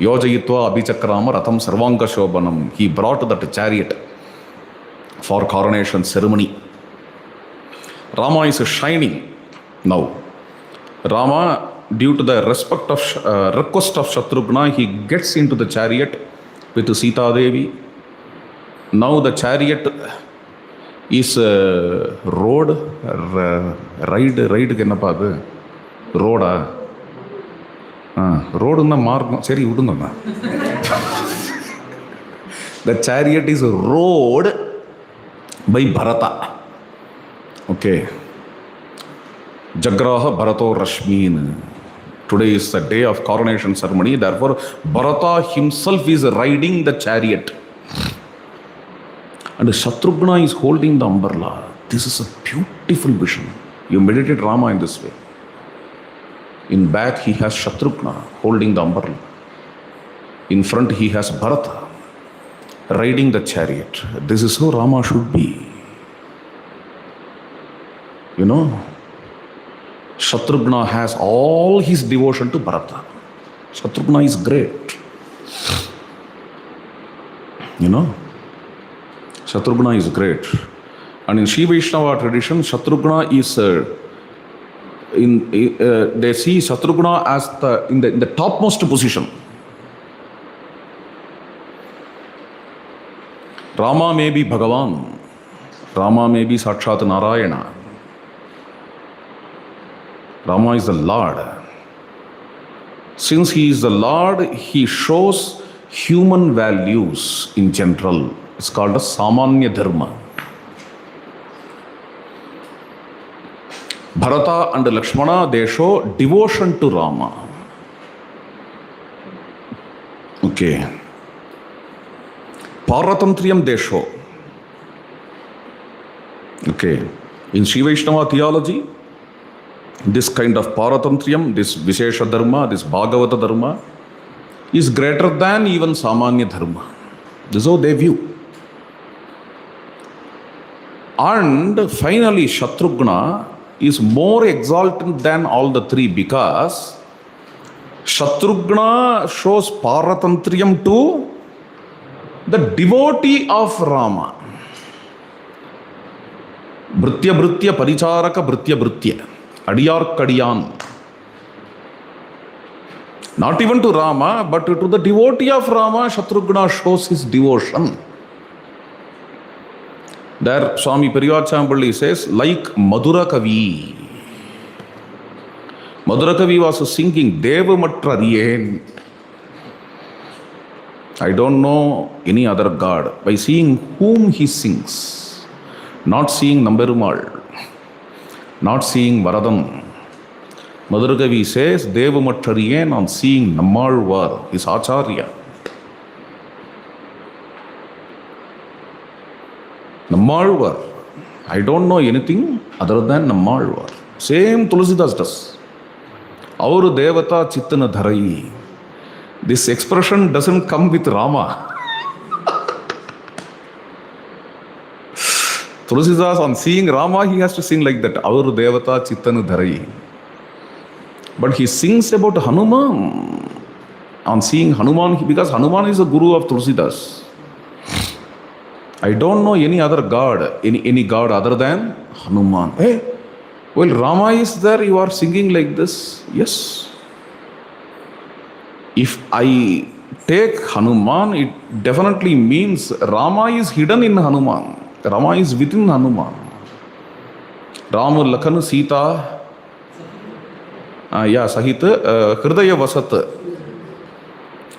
Speaker 1: Yojayitva Abhichakrama Ratham Sarvanga Shobhanam. He brought that chariot for coronation ceremony. Rama is shining now. Rama, due to the request of Shatrughna, he gets into the chariot with Sita Devi. Now the chariot is ride என்னப்பா அது ரோடா ரோடுன்னா மார்க்கம் சரி விடுங்க. The chariot is rode by Bharata. Okay. Jagraha Bharato Rashmin. Today is the day of coronation ceremony. Therefore, Bharata himself is riding the chariot. And Shatrughna is holding the umbrella. This is a beautiful vision. You meditate Rama in this way. In back he has Shatrughna holding the umbrella. In front he has Bharata riding the chariot. This is how Rama should be. You know, Shatrughna has all his devotion to Bharata. Shatrughna is great. You know, Shatrughna is great. And in Shiva Vaishnava tradition, Shatrughna is they see Shatrughna as in the topmost position. Rama may be Bhagavan. Rama may be Sakshat Narayana. Rama is the Lord. Since he is the Lord, he shows human values in general. It's called a Samanya Dharma. Bharata and Lakshmana, they show devotion to Rama. Okay. Paratantriyam they show. Okay. In Shiva Vaishnava theology, this kind of Paratantriyam, this Vishesha Dharma, this Bhagavata Dharma is greater than even Samanya Dharma. This is how they view. And finally, Shatrughna is more exalted than all the three because Shatrughna shows Paratantriyam to the devotee of Rama. Bhritya Bhritya Paricharaka Bhritya Bhritya. Adiyar Kadiyan. Not even to Rama, but to the devotee of Rama, Shatrughna shows his devotion. There, Swami Periyachambali says, like Madhura Kavi. Madhura Kavi was singing Devamatrariyen. I don't know any other god. By seeing whom he sings, not seeing Namberumal, not seeing Varadam. Madhura Kavi says, Devamatrariyen on seeing Nammalvar, his Acharya. Nammalvar. I don't know anything other than Nammalvar. Same Tulsidas does. Auru Devata Chittana Dharai. This expression doesn't come with Rama. Tulsidas, on seeing Rama, he has to sing like that. Auru Devata Chittana Dharai. But he sings about Hanuman. On seeing Hanuman, because Hanuman is the guru of Tulsidas. I don't know any other god, any god other than Hanuman. Hey, well, Rama is there, you are singing like this. Yes. If I take Hanuman, it definitely means Rama is hidden in Hanuman. Rama is within Hanuman. Rama, Lakhan, Sita, Sahita, Hridaya Vasat.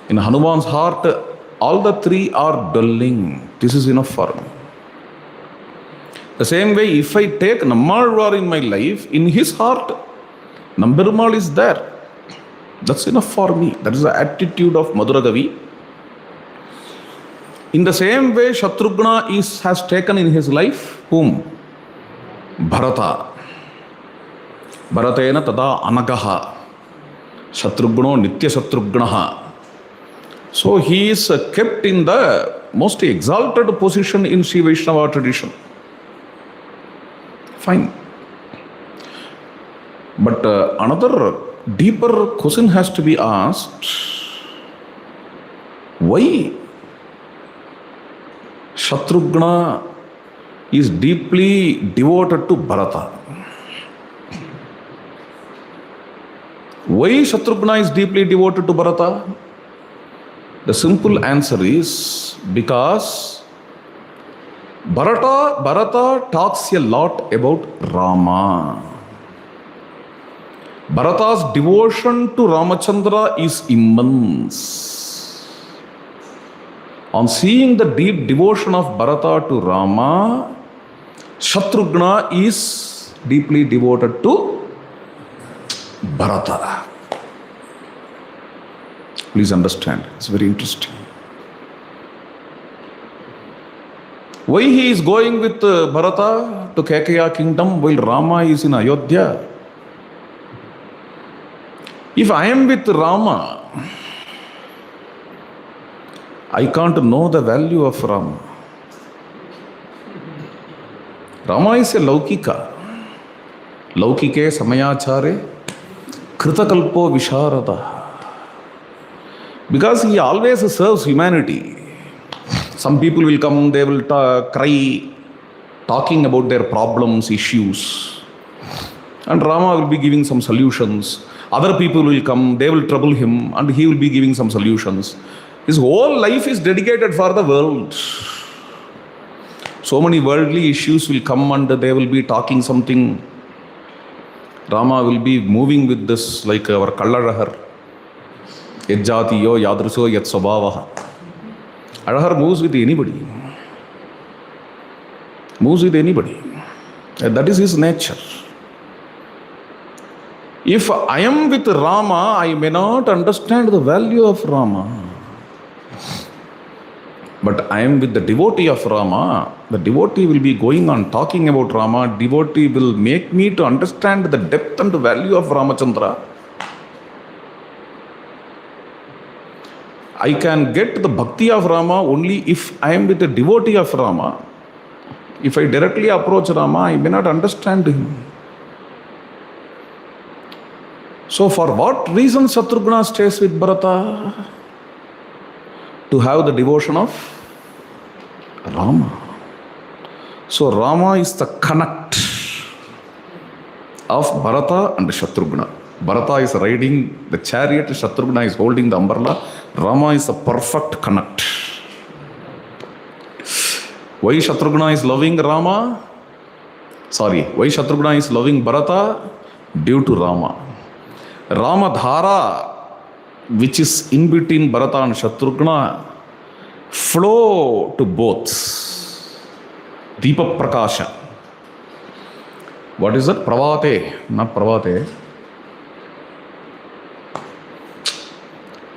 Speaker 1: In Hanuman's heart, all the three are dwelling. This is enough for me. The same way, if I take Nammalvar in my life, in his heart, Namberumal is there. That's enough for me. That is the attitude of Madhura Kavi. In the same way, Shatrughna has taken in his life whom? Bharata. Bharatena tada anagaha. Shatrughno nitya Shatrughnaha. So he is kept in the most exalted position in Shiva Vaishnava tradition. Fine. But another deeper question has to be asked. Why Shatrughna is deeply devoted to Bharata? Why Shatrughna is deeply devoted to Bharata? The simple answer is because Bharata talks a lot about Rama. Bharata's devotion to Ramachandra is immense. On seeing the deep devotion of Bharata to Rama, Shatrughna is deeply devoted to Bharata. Please understand, it's very interesting. Why he is going with Bharata to Kaikeya kingdom while Rama is in Ayodhya? If I am with Rama, I can't know the value of Rama. Rama is a Laukika. Laukike samayachare kritakalpo visharada. Because he always serves humanity. Some people will come, they will cry, talking about their problems, issues. And Rama will be giving some solutions. Other people will come, they will trouble him, and he will be giving some solutions. His whole life is dedicated for the world. So many worldly issues will come and they will be talking something. Rama will be moving with this like our Kallarahar. Yajjatiyo yadruso yat sabhavaha. Arahar moves with anybody. Moves with anybody. That is his nature. If I am with Rama, I may not understand the value of Rama. But I am with the devotee of Rama. The devotee will be going on talking about Rama. Devotee will make me to understand the depth and the value of Ramachandra. I can get the bhakti of Rama only if I am with the devotee of Rama. If I directly approach Rama, I may not understand him. So for what reason Shatrughna stays with Bharata? To have the devotion of Rama. So Rama is the connect of Bharata and Shatrughna. Bharata is riding the chariot, Shatrughna is holding the umbrella. Rama is a perfect connect. Why Shatrughna is loving Rama? Why Shatrughna is loving Bharata? Due to Rama. Rama Dhara, which is in between Bharata and Shatrughna, flow to both. Deepa Prakasha. What is that? Pravate, not Pravate.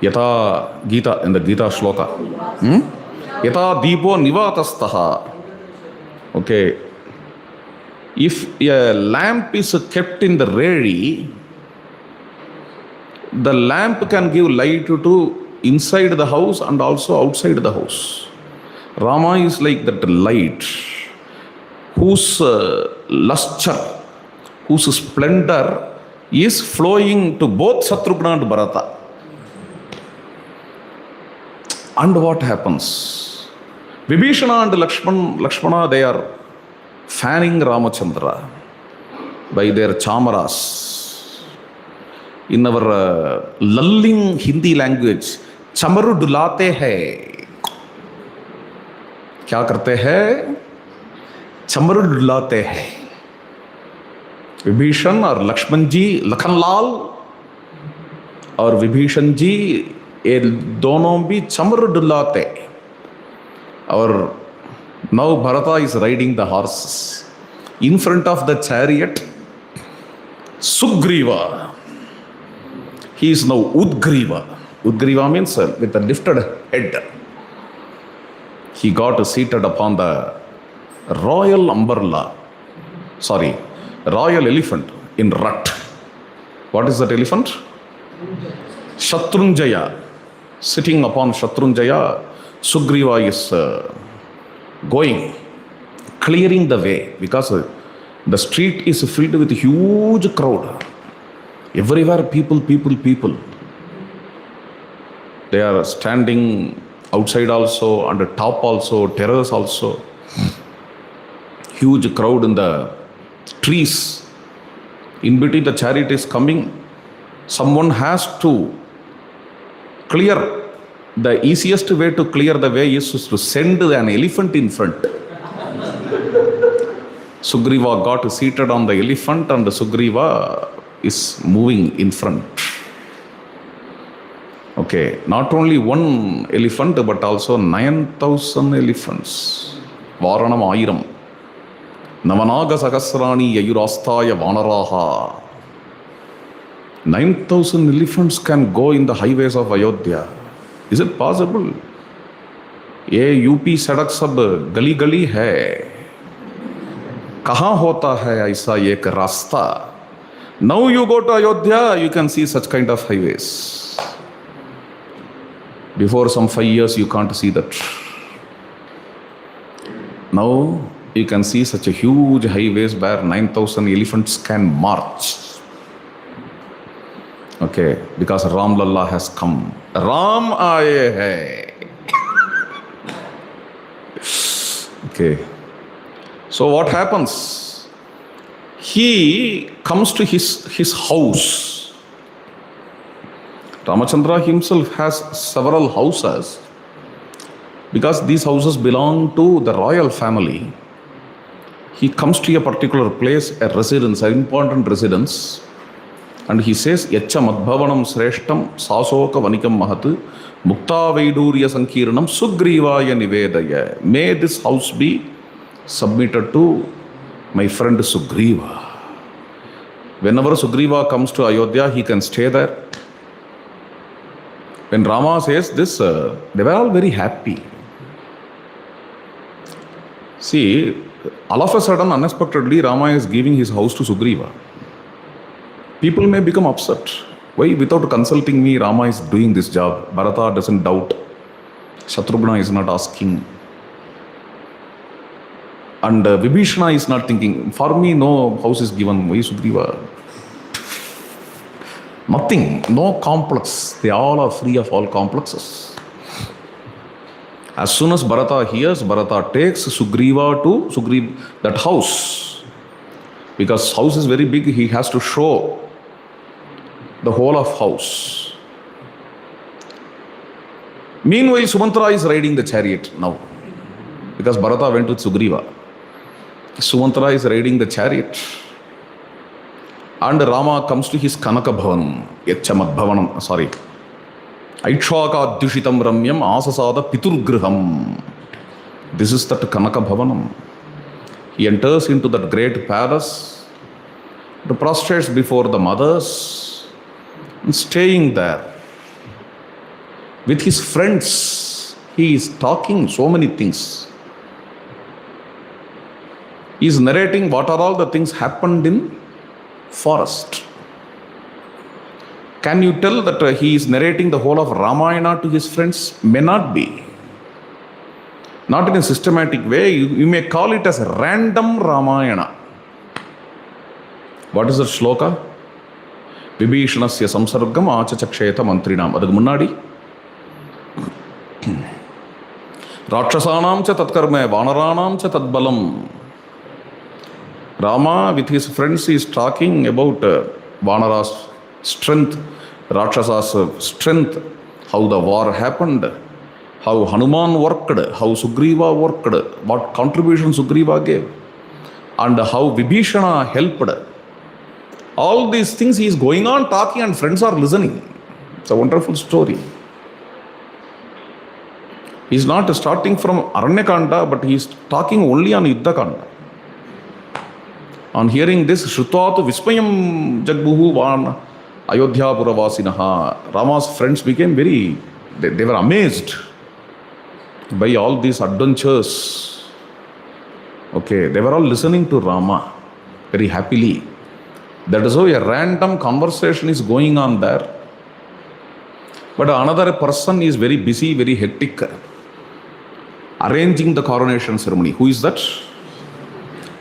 Speaker 1: Yata Gita, in the Gita shloka. Yata Deepo Nivatastaha. Okay. If a lamp is kept in the rairy, the lamp can give light to inside the house and also outside the house. Rama is like that light whose luster, whose splendor is flowing to both Shatrughna and Bharata. And what happens? Vibhishana and Lakshmana, they are fanning Ramachandra by their chamaras. In our lulling Hindi language, chamaru dulate hai. Kya karte hai? Chamaru dulate hai. Vibhishan or Lakshman ji, Lakhanlal और विभीषण जी, ये दोनों भी चमर डुलाते. और now Bharata is riding the horses. In front of the chariot, Sugriva. He is now Udgriva. Udgriva means with a lifted head. He got seated upon the royal royal elephant in Rat. What is that elephant? Shatrunjaya. Sitting upon Shatrunjaya, Sugriva is going, clearing the way, because the street is filled with huge crowd. Everywhere people. They are standing Outside also, and the top also, terrace also. Huge crowd in the trees. In between the chariot is coming. Someone has to clear. The easiest way to clear the way is to send an elephant in front. Sugriva got seated on the elephant and Sugriva is moving in front. Okay, not only one elephant but also 9,000 elephants. Varanam Ayiram. Navanaga Sagasrani Yayurastaya Vanaraha. 9,000 elephants can go in the highways of Ayodhya. Is it possible? ये UP सड़क सब गली गली है, कहाँ होता है ऐसा एक रास्ता? Now you go to Ayodhya, you can see such kind of highways. Before some 5 years, you can't see that. Now you can see such a huge highways where 9,000 elephants can march. Okay, because Ram Lalla has come. Ram aaye hai. Okay. So what happens? He comes to his house. Ramachandra himself has several houses because these houses belong to the royal family. He comes to a particular place, a residence, an important residence. And he says, Yacha Madbhavanam Sreshtam Sasoka Vanikam Mahat Mukta Vaidurya Sankirnam Sugrivaya Nivedaya. May this house be submitted to my friend Sugriva. Whenever Sugriva comes to Ayodhya, he can stay there. When Rama says this, they were all very happy. See, all of a sudden, unexpectedly, Rama is giving his house to Sugriva. People may become upset. Why, without consulting me, Rama is doing this job? Bharata doesn't doubt. Shatrughna is not asking. And Vibhishana is not thinking, for me, no house is given. Why Sugriva? Nothing, no complex. They all are free of all complexes. As soon as Bharata hears, Bharata takes Sugriva to that house. Because house is very big, he has to show the whole of house. Meanwhile, Sumantra is riding the chariot now. Because Bharata went with Sugriva. Sumantra is riding the chariot. And Rama comes to his Kanaka Bhavanam. Yachamat Bhavanam, sorry. Aitshaka Dushitam Ramyam Asasada Piturgriham. This is that Kanaka Bhavanam. He enters into that great palace, prostrates before the mothers, and staying there. With his friends, he is talking so many things. He is narrating what are all the things happened in forest. Can you tell that he is narrating the whole of Ramayana to his friends? May not be. Not in a systematic way. You may call it as random Ramayana. What is the shloka? Vibhishanasya samsargam achachaksheta mantrinam. Adukku munnadi. Rakshasanam cha tatkarme vanaranam cha tadbalam. Rama with his friends is talking about Vanara's strength, Rakshasa's strength, how the war happened, how Hanuman worked, how Sugriva worked, what contribution Sugriva gave, and how Vibhishana helped. All these things he is going on talking and friends are listening. It's a wonderful story. He is not starting from Aranyakanda, but he is talking only on Yuddhakanda. On hearing this, Shrutvat Vispayam Jagbuhu Van Ayodhya Puravasinaha. Rama's friends became they were amazed by all these adventures. Okay, they were all listening to Rama very happily. That is how a random conversation is going on there. But another person is very busy, very hectic, arranging the coronation ceremony. Who is that?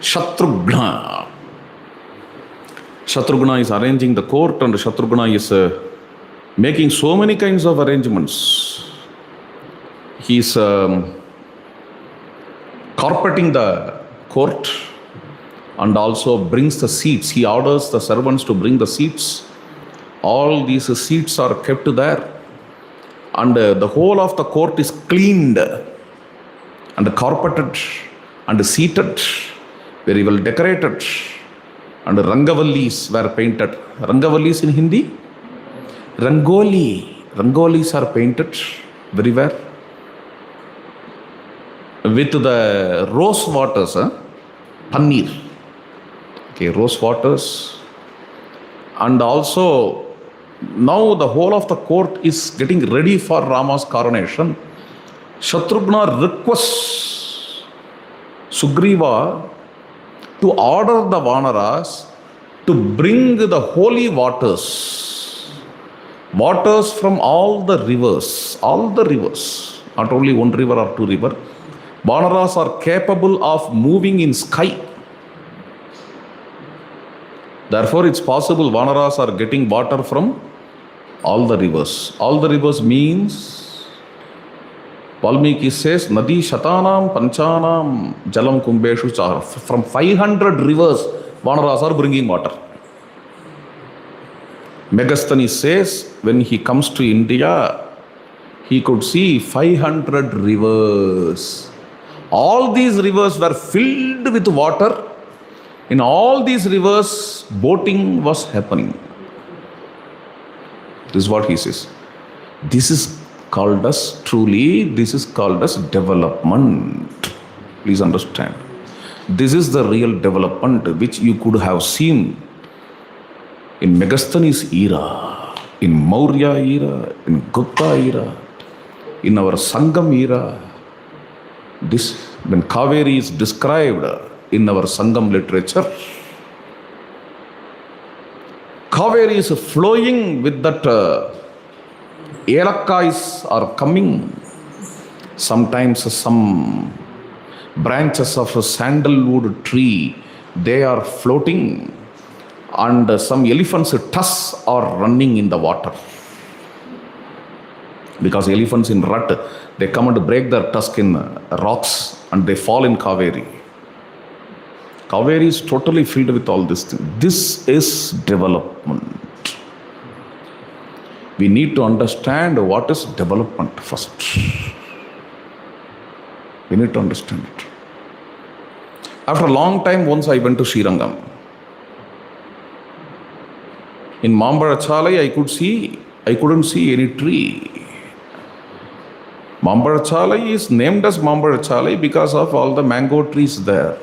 Speaker 1: Shatrughna. Shatrughna is arranging the court and Shatrughna is making so many kinds of arrangements. He's carpeting the court and also brings the seats. He orders the servants to bring the seats. All these seats are kept there, and the whole of the court is cleaned and carpeted and seated, very well decorated, and rangavallis were painted. Rangavallis in Hindi? Rangoli. Rangolis are painted very well with the rose waters, paneer. Okay, rose waters. And also, now the whole of the court is getting ready for Rama's coronation. Shatrughna requests Sugriva to order the Vanaras to bring the holy waters from all the rivers, not only one river or two rivers. Vanaras are capable of moving in sky. Therefore, it's possible Vanaras are getting water from all the rivers. All the rivers means, Valmiki says, Nadi Shatanam Panchanam Jalam Kumbeshu Char. From 500 rivers, Vanaras are bringing water. Megasthani says, when he comes to India, he could see 500 rivers. All these rivers were filled with water. In all these rivers, boating was happening. This is what he says. This is called as development. Please understand. This is the real development which you could have seen in Megasthani's era, in Maurya era, in Gupta era, in our Sangam era. This, when Kaveri is described in our Sangam literature, Kaveri is flowing with that Elakkais are coming. Sometimes some branches of a sandalwood tree, they are floating, and some elephants' tusks are running in the water. Because elephants in rut, they come and break their tusk in rocks and they fall in Kaveri. Kaveri is totally filled with all these things. This is development. We need to understand what is development first. We need to understand it. After a long time, once I went to Srirangam. In Mambarachalai, I couldn't see any tree. Mambarachalai is named as Mambarachalai because of all the mango trees there.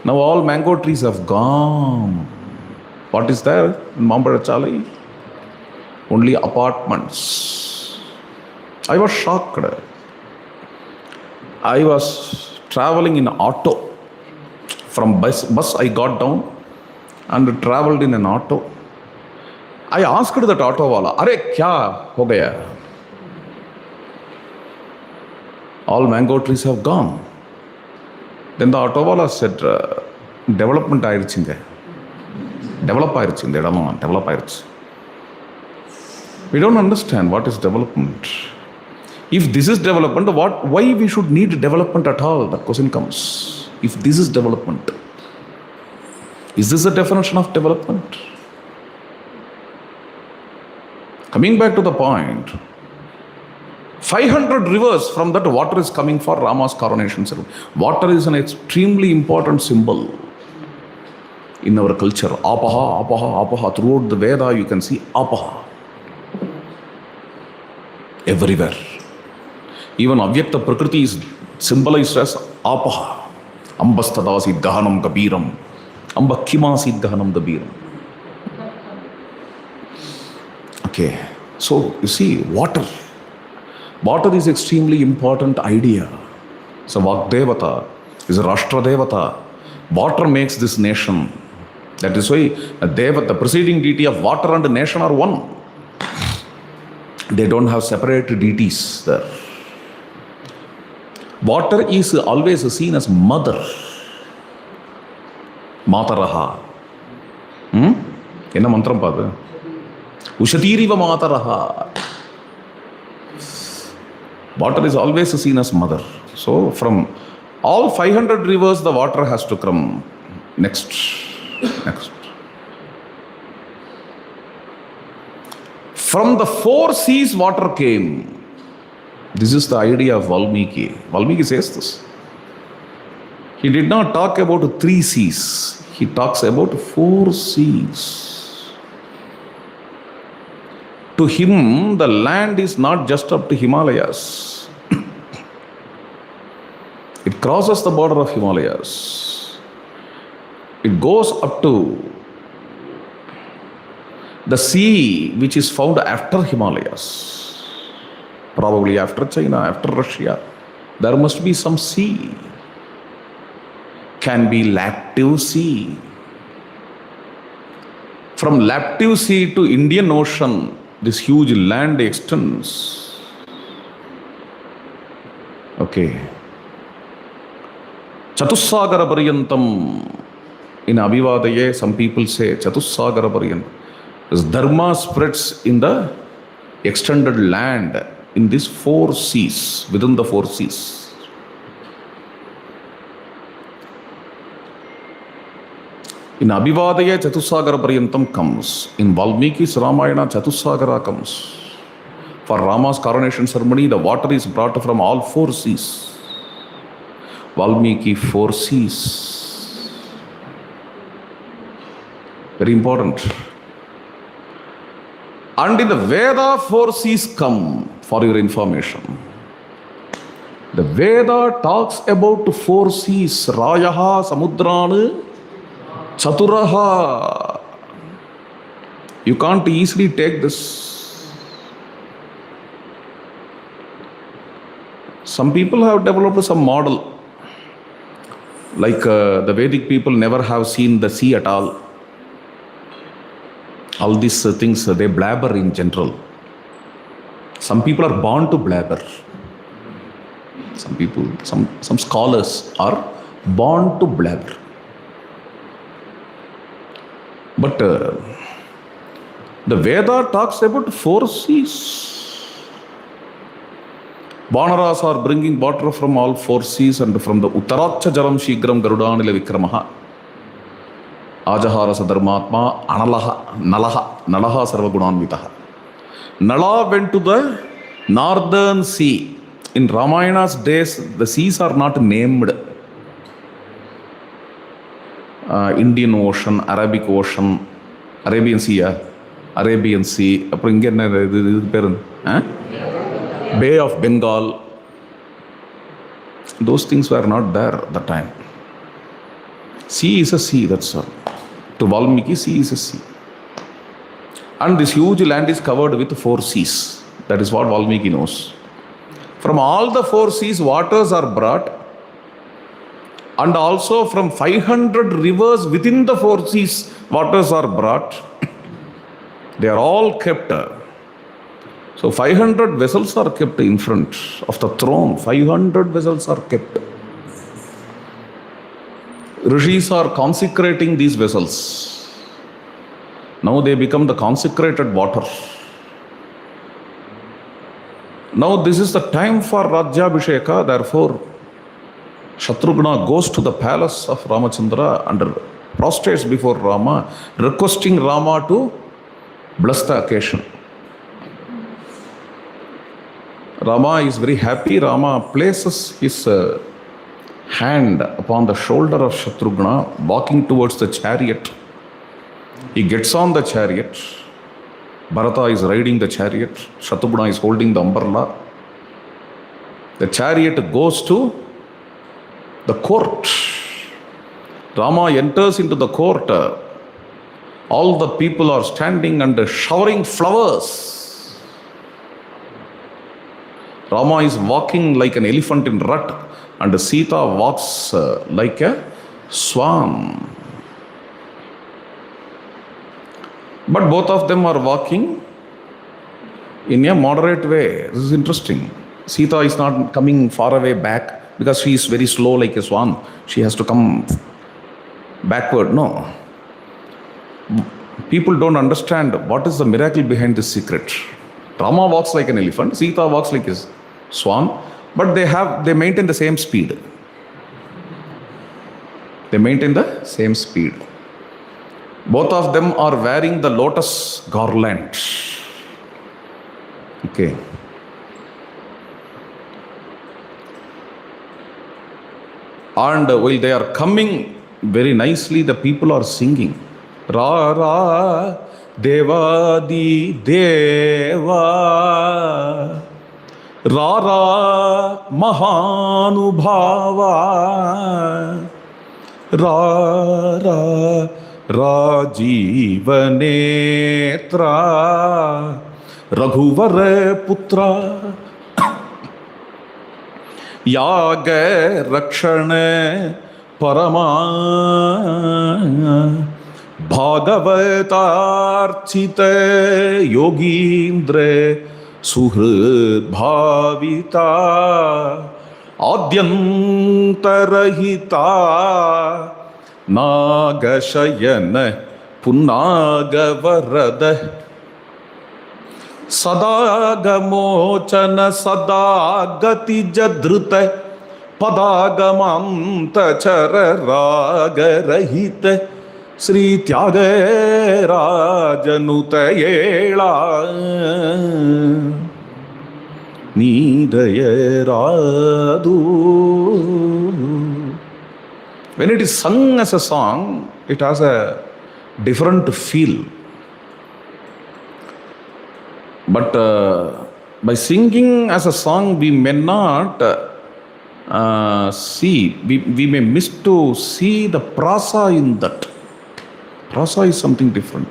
Speaker 1: Now all mango trees have gone. What is there in Mambarachalai? Only apartments. I was shocked. I was traveling in auto. From bus I got down and traveled in an auto. I asked that auto wala, "Are kya ho gaya?" All mango trees have gone. Then the auto wala said, "Development ayiruchinga. Develop ayiruchu. We don't understand what is development. If this is development, why we should need development at all? The question comes. If this is development, is this the definition of development? Coming back to the point, 500 rivers from that water is coming for Rama's coronation ceremony. Water is an extremely important symbol in our culture. Apaha, apaha, apaha. Throughout the Veda, you can see apaha. Everywhere. Even Avyakta Prakriti is symbolized as apaha. Ambastadasi dahanam gabiram. Ambakimasi dahanam gabiram. Okay. So, you see, water. Water is extremely important idea. So, Vagdevata is a Rashtra Devata. Water makes this nation. That is why the preceding deity of water and nation are one. They don't have separate deities there. Water is always seen as mother. Mataraha. Enna mantram paadu? Ushatiriva Mataraha. Water is always seen as mother. So from all 500 rivers, the water has to come next. From the four seas, water came. This is the idea of Valmiki. Valmiki says this. He did not talk about three seas. He talks about four seas. To him, the land is not just up to Himalayas. It crosses the border of Himalayas. It goes up to the sea which is found after Himalayas. Probably after China, after Russia. There must be some sea. Can be Laptev Sea. From Laptev Sea to Indian Ocean, this huge land extends. Okay. Chatussagara Paryantam. In Abhivadaye, some people say Chatussagara Paryantam. This dharma spreads in the extended land in these four seas, within the four seas. In Abhivadaya, Chatussagara Paryantam comes. In Valmiki's Ramayana, Chatussagara comes. For Rama's coronation ceremony, the water is brought from all four seas. Valmiki, four seas. Very important. And in the Veda, four seas come, for your information. The Veda talks about four seas. Rayaha, Samudrana, Chaturaha. You can't easily take this. Some people have developed some model. Like the Vedic people never have seen the sea at all. All these things, they blabber in general. Some people are born to blabber. Some people, some scholars are born to blabber. But the Veda talks about four seas. Vanaras are bringing water from all four seas, and from the Uttaracha Jaram Shigram Garudanila Vikramaha. Ajahara Sadarmatma Analaha Nalaha Sarvagunanvitaha. Nala went to the northern sea. In Ramayana's days, the seas are not named. Indian Ocean, Arabic Ocean, Arabian Sea, Arabian Sea, Bay of Bengal. Those things were not there at the time. Sea is a sea, that's all. To Valmiki, sea is a sea. And this huge land is covered with four seas. That is what Valmiki knows. From all the four seas, waters are brought. And also from 500 rivers within the four seas, waters are brought. They are all kept. So 500 vessels are kept in front of the throne. 500 vessels are kept. Rishis are consecrating these vessels. Now they become the consecrated water. Now this is the time for Rajyabhisheka. Therefore, Shatrughna goes to the palace of Ramachandra and prostrates before Rama, requesting Rama to bless the occasion. Rama is very happy. Rama places his hand upon the shoulder of Shatrughna, walking towards the chariot. He gets on the chariot. Bharata is riding the chariot. Shatrughna is holding the umbrella. The chariot goes to the court. Rama enters into the court. All the people are standing and showering flowers. Rama is walking like an elephant in rut, and Sita walks like a swan. But both of them are walking in a moderate way. This is interesting. Sita is not coming far away back because she is very slow like a swan. She has to come backward. No. People don't understand what is the miracle behind this secret. Rama walks like an elephant. Sita walks like a swan, but they maintain the same speed. They maintain the same speed. Both of them are wearing the lotus garland. Okay. And while they are coming very nicely, the people are singing. Ra Ra Devadi Deva Ra Ra Mahanubhava Ra Ra Rajivanetra Raghuvara Putra याग रक्षण परमा भागवतार्चित योगींद्र सुहृद भाविता आद्यंतरहिता नागशयन पुन्नागवरद सदागमोचन सदागतिजधृत पदागमांतचर रागरहित Shri त्यागराजनुतयेळा नीदयरादु. When it is sung as a song, it has a different feel. But by singing as a song, we may not see, we may miss to see the prasa in that. Prasa is something different.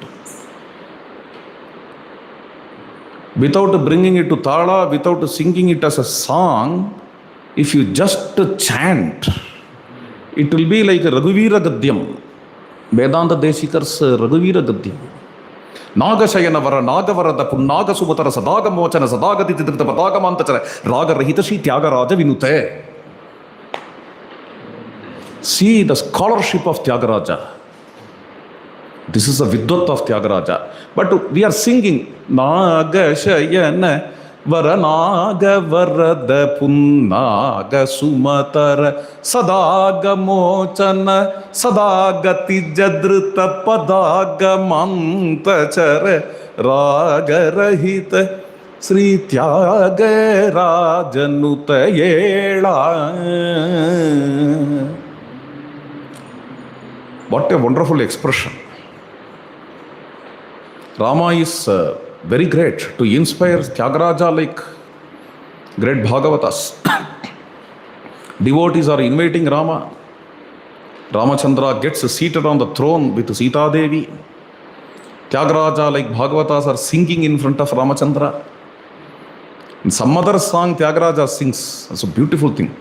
Speaker 1: Without bringing it to thala, without singing it as a song, if you just chant, it will be like Raghuvira Gadyam, Vedanta Desikar's Raghuvira Gadyam. ನಾಗಶಯನವರ ನಾಗವರದ ಪುನ್ನಾಗ ಸುಮತರ ಸದಾಗ ಮೋಚನ ಸದಾಗತಿ ತಿದ್ದ ಪದಾಗಮಾಂತಚರ ರಾಗರಹಿತ Shri Tyagaraja ವಿನುತೆ. See the scholarship of Tyagaraja. This is a vidvat of Tyagaraja. But we are singing Nagashayana ವರನಾಗವರದ ಪುನ್ನಾಗ ಸುಮತರ ಸದಾಗಮೋಚನ ಸದಾಗತಿ ಜದೃತ ಪದಾಗಮಾಂತಚರ ರಾಗರಹಿತ Shri ತ್ಯಾಗರಾಜನುತಯೇಳ. What a wonderful expression. Rama is very great to inspire Tyagaraja like great Bhagavatas. Devotees are inviting Rama. Ramachandra gets seated on the throne with Sita Devi. Tyagaraja like Bhagavatas are singing in front of Ramachandra. In some other song Tyagaraja sings. It's a beautiful thing.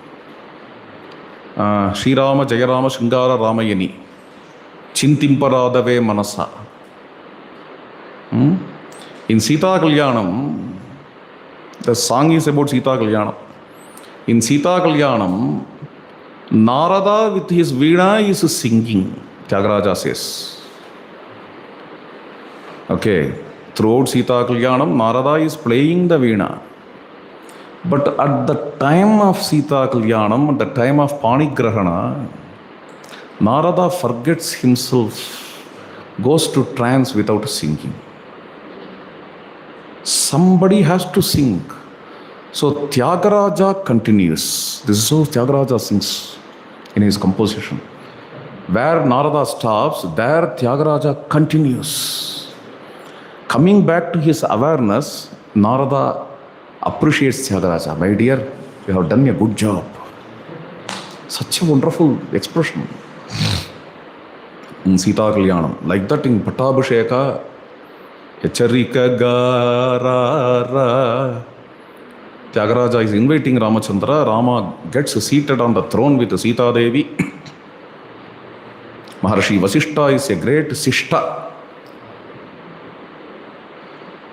Speaker 1: Shri Rama Jaya Rama Shringara Ramayani Chintimparadave Manasa. In Sita Kalyanam, the song is about Sita Kalyanam. In Sita Kalyanam, Narada with his veena is singing, Tyagaraja says. Okay, throughout Sita Kalyanam, Narada is playing the veena. But at the time of Sita Kalyanam, at the time of Panigrahana, Narada forgets himself, goes to trance without singing. Somebody has to sing. So Tyagaraja continues. This is how Tyagaraja sings in his composition. Where Narada stops, there Tyagaraja continues. Coming back to his awareness, Narada appreciates Tyagaraja. My dear, you have done a good job. Such a wonderful expression. In Sita Kalyanam. Like that in Pattabhisheka, Echarika Garara. Tyagaraja is inviting Ramachandra. Rama gets seated on the throne with Sita Devi. Maharshi Vasishta is a great Sishta.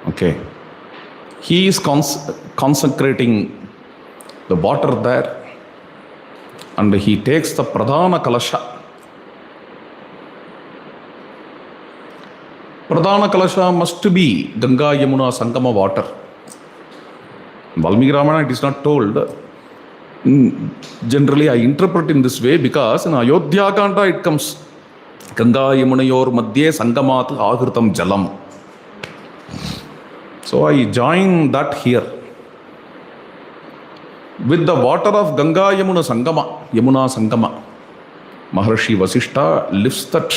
Speaker 1: Okay. He is consecrating the water there and he takes the Pradhana Kalasha. Pradhana Kalasha must be Ganga Yamuna Sangama water. Valmiki Ramana it is not told. Generally I interpret in this way because in Ayodhya Kanda it comes Ganga Yamunayor Madhye Sangamat Agritam Jalam. So I join that here. With the water of Ganga Yamuna Sangama, Maharshi Vasishta lifts that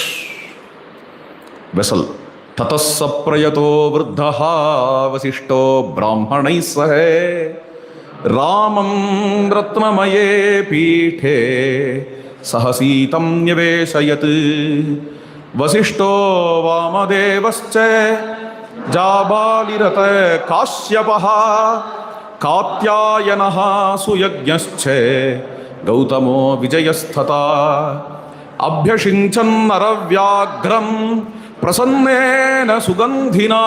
Speaker 1: vessel. Tatassa prayato vruddhaha vasishto brahmanai sahe Ramam ratnamaye pithe sahasitam nyaveshayat Vasishto vamadevascha Jabalirate Kashyapaha Katyayanaha Suyagyasche Gautamo Vijayasthata Abhyashinchan Naravyagram Prasannena Sugandhina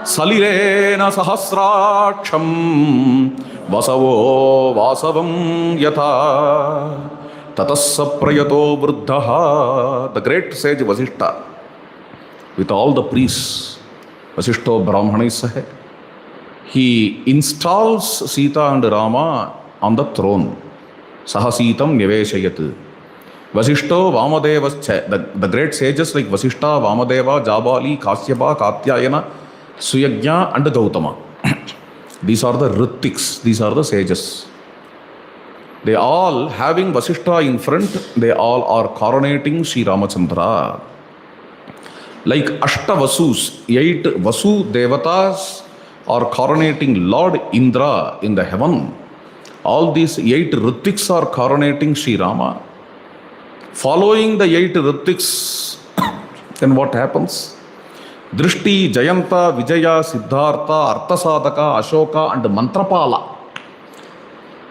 Speaker 1: Salirena Sahasraksham Vasavo Vasavam Yata Tatassa Prayato Vruddhaha. The great sage Vasishta with all the priests, Vasishto Brahmanai Sahe, he installs Sita and Rama on the throne. Sahasitam Nyaveshayat. Vasishto Vamadevascha. The great sages like Vasishta, Vamadeva, Jabali, Kasyapa, Katyayana, Suyagya and Gautama. These are the Ritiks, these are the sages. They all, having Vasishta in front, they all are coronating Sri Ramachandra. Like Ashtavasus, 8 Vasu Devatas are coronating Lord Indra in the heaven. All these 8 Ritiks are coronating Sri Rama. Following the 8 Ritiks, then what happens? Drishti, Jayanta, Vijaya, Siddhartha, Arthasadaka, Ashoka and Mantrapala.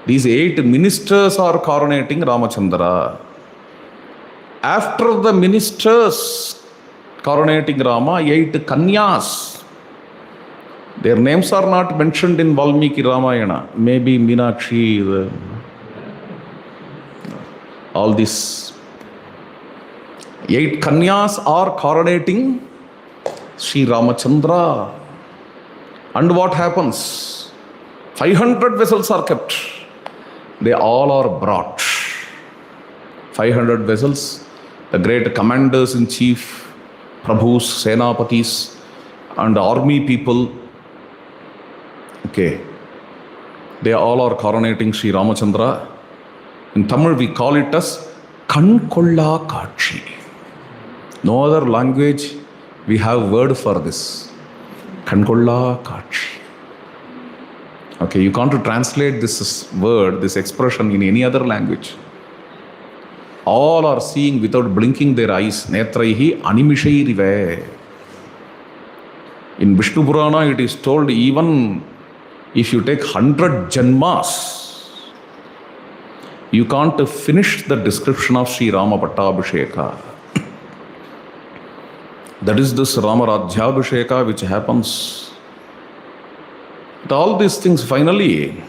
Speaker 1: These 8 ministers are coronating Ramachandra. After the ministers coronating Rama, 8 Kanyas. Their names are not mentioned in Valmiki Ramayana. Maybe Meenakshi, all these 8 Kanyas are coronating Sri Ramachandra. And what happens? 500 vessels are kept. They all are brought. 500 vessels. The great commanders in chief, Prabhus, Senapatis, and army people, okay, they all are coronating Sri Ramachandra. In Tamil we call it as Kankolla Kachi. No other language we have word for this. Kankolla Kachi. Okay, you can't translate this word, this expression in any other language. All are seeing without blinking their eyes. Netraihi animishairive. In Vishnu Purana it is told even if you take 100 janmas, you can't finish the description of Sri Rama Pattabhisheka. That is this Rama Radhyabhisheka which happens. But all these things finally,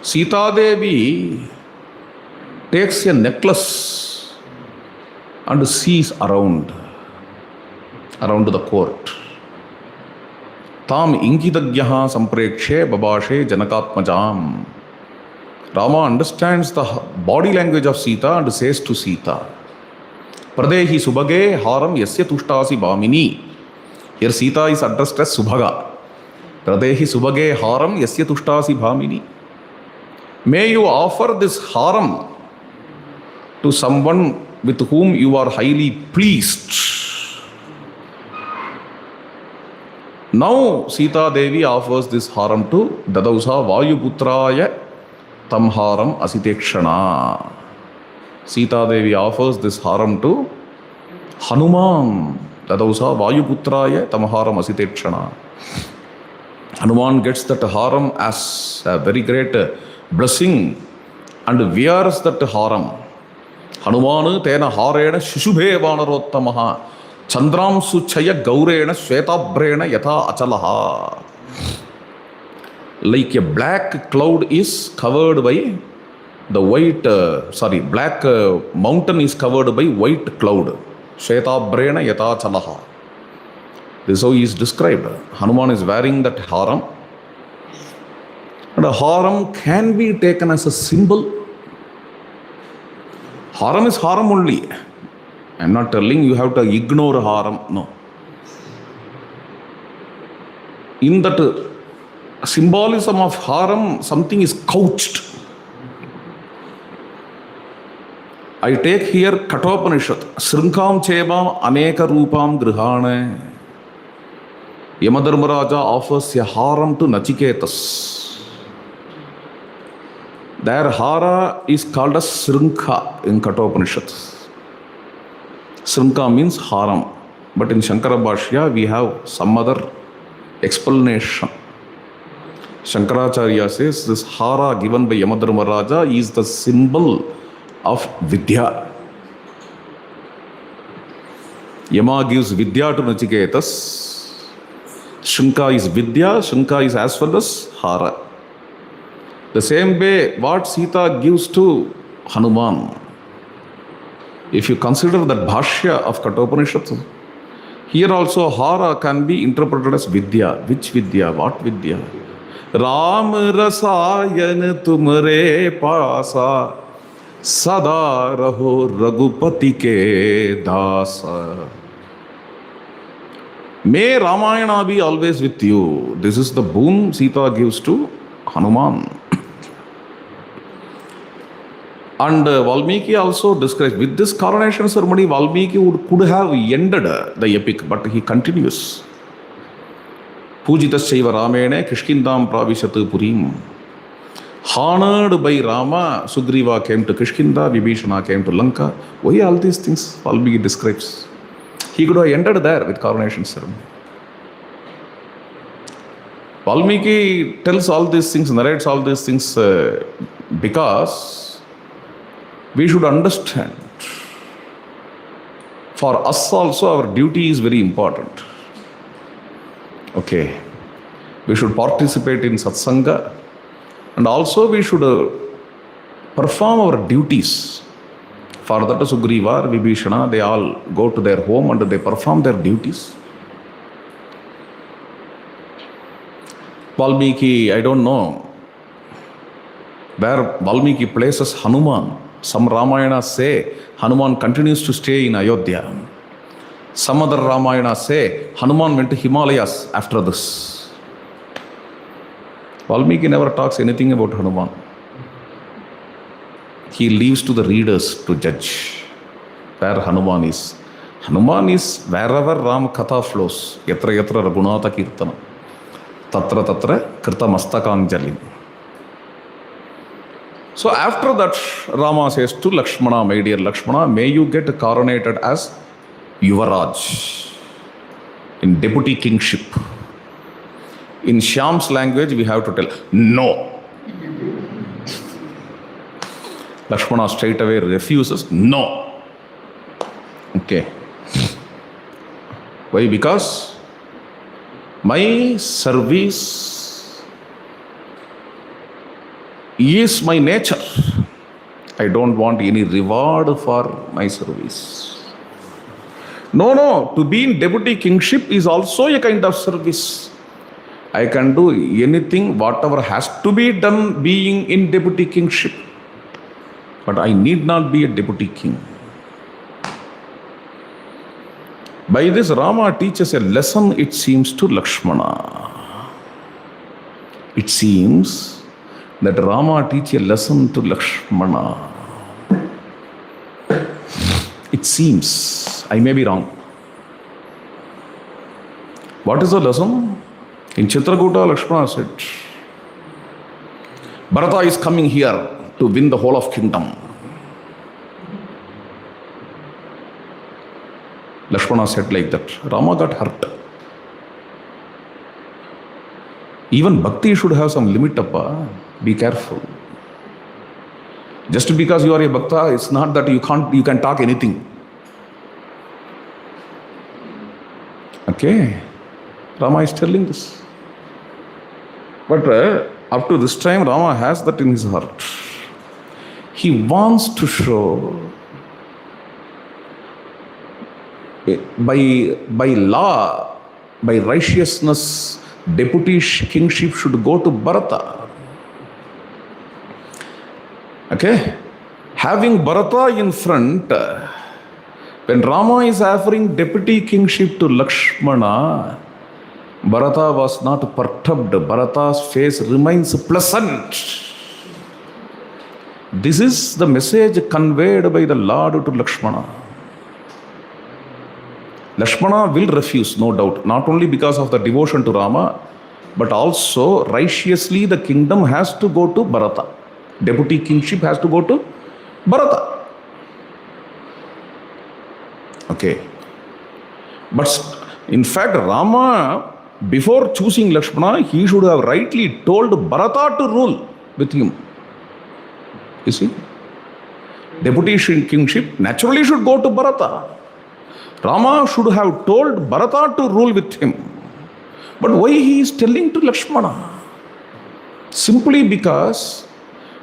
Speaker 1: Sita Devi takes a necklace and sees around the court. Tam ingidagyaha samprekshe babashe janakatmajam. Rama understands the body language of Sita and says to Sita, Pradehi subhage haram yasya tushtasi bhamini. Here Sita is addressed as Subhaga. Pradehi subhage haram yasya tushtasi bhamini. May you offer this haram to someone with whom you are highly pleased. Now Sita Devi offers this haram to Dadausa Vayuputraya Tam haram asitekshana. Sita Devi offers this haram to Hanuman. Dadausa Vayuputraya Tam haram asitekshana. Hanuman gets that haram as a very great blessing and wears that haram. Hanumanu tena harena shishubhe vanarottamaha chandram suchaya gaurena shvetabrena yatha achalaha. Like a black cloud is covered by the white, black mountain is covered by white cloud. Shvetabrena yatha achalaha. This is how he is described. Hanuman is wearing that haram. And a haram can be taken as a symbol. Haram is haram only. I am not telling you have to ignore haram. No. In that symbolism of haram, something is couched. I take here Kathopanishad. Srinkam Chebam Aneka Rupam Grihane. Yamadharmaraja offers a haram to Nachiketas. Their hara is called as Srinka in Kathopanishad. Srinka means haram. But in Shankara Bhashya, we have some other explanation. Shankaracharya says this hara given by Yamadharmaraja is the symbol of Vidya. Yama gives Vidya to Nachiketas. Srinka is Vidya, Srinka is as well as hara. The same way what Sita gives to Hanuman. If you consider that Bhashya of Kathopanishad, here also hara can be interpreted as Vidya. Which Vidya? What Vidya? Ram rasayan tumre pasa sada raho Raghupati ke dasa. May Ramayana be always with you. This is the boon Sita gives to Hanuman. And Valmiki also describes, with this coronation ceremony, Valmiki could have ended the epic, but he continues. Pujitasaiva Ramene Kishkindam Pravishatu Purim. Honored by Rama, Sugriva came to Kishkinda, Vibhishana came to Lanka. Why all these things Valmiki describes? He could have ended there with coronation ceremony. Valmiki tells all these things, narrates all these things because we should understand. For us also, our duty is very important. Okay. We should participate in Satsanga, and also we should perform our duties. For that, Sugriva, Vibhishana, they all go to their home and they perform their duties. Valmiki, I don't know where Valmiki places Hanuman. Some Ramayanas say Hanuman continues to stay in Ayodhya. Some other Ramayanas say Hanuman went to Himalayas after this. Valmiki never talks anything about Hanuman. He leaves to the readers to judge where Hanuman is. Hanuman is wherever Ram Katha flows. Yatra yatra Raghunatha Kirtana. Tatra tatra Krita Mastakanjali. So after that, Rama says to Lakshmana, my dear Lakshmana, may you get coronated as Yuvaraj in deputy kingship. In Shyam's language, we have to tell, no. Lakshmana straight away refuses, no. Okay. Why? Because my service is my nature. I don't want any reward for my service. No. To be in deputy kingship is also a kind of service. I can do anything, whatever has to be done being in deputy kingship. But I need not be a deputy king. By this, Rama teaches a lesson, it seems, to Lakshmana. It seems that Rama teaches a lesson to Lakshmana. It seems, I may be wrong. What is the lesson? In Chitrakuta, Lakshmana said, Bharata is coming here to win the whole of kingdom. Lakshmana said like that. Rama got hurt. Even bhakti should have some limit, appa. Be careful. Just because you are a bhakta, it's not that you can talk anything. Okay. Rama is telling this. But up to this time, Rama has that in his heart. He wants to show by law, by righteousness, deputy kingship should go to Bharata. Okay? Having Bharata in front, when Rama is offering deputy kingship to Lakshmana, Bharata was not perturbed. Bharata's face remains pleasant. This is the message conveyed by the Lord to Lakshmana. Lakshmana will refuse, no doubt, not only because of the devotion to Rama, but also righteously the kingdom has to go to Bharata. Deputy kingship has to go to Bharata. Okay. But in fact, Rama, before choosing Lakshmana, he should have rightly told Bharata to rule with him. You see? Deputy kingship naturally should go to Bharata. Rama should have told Bharata to rule with him. But why he is telling to Lakshmana? Simply because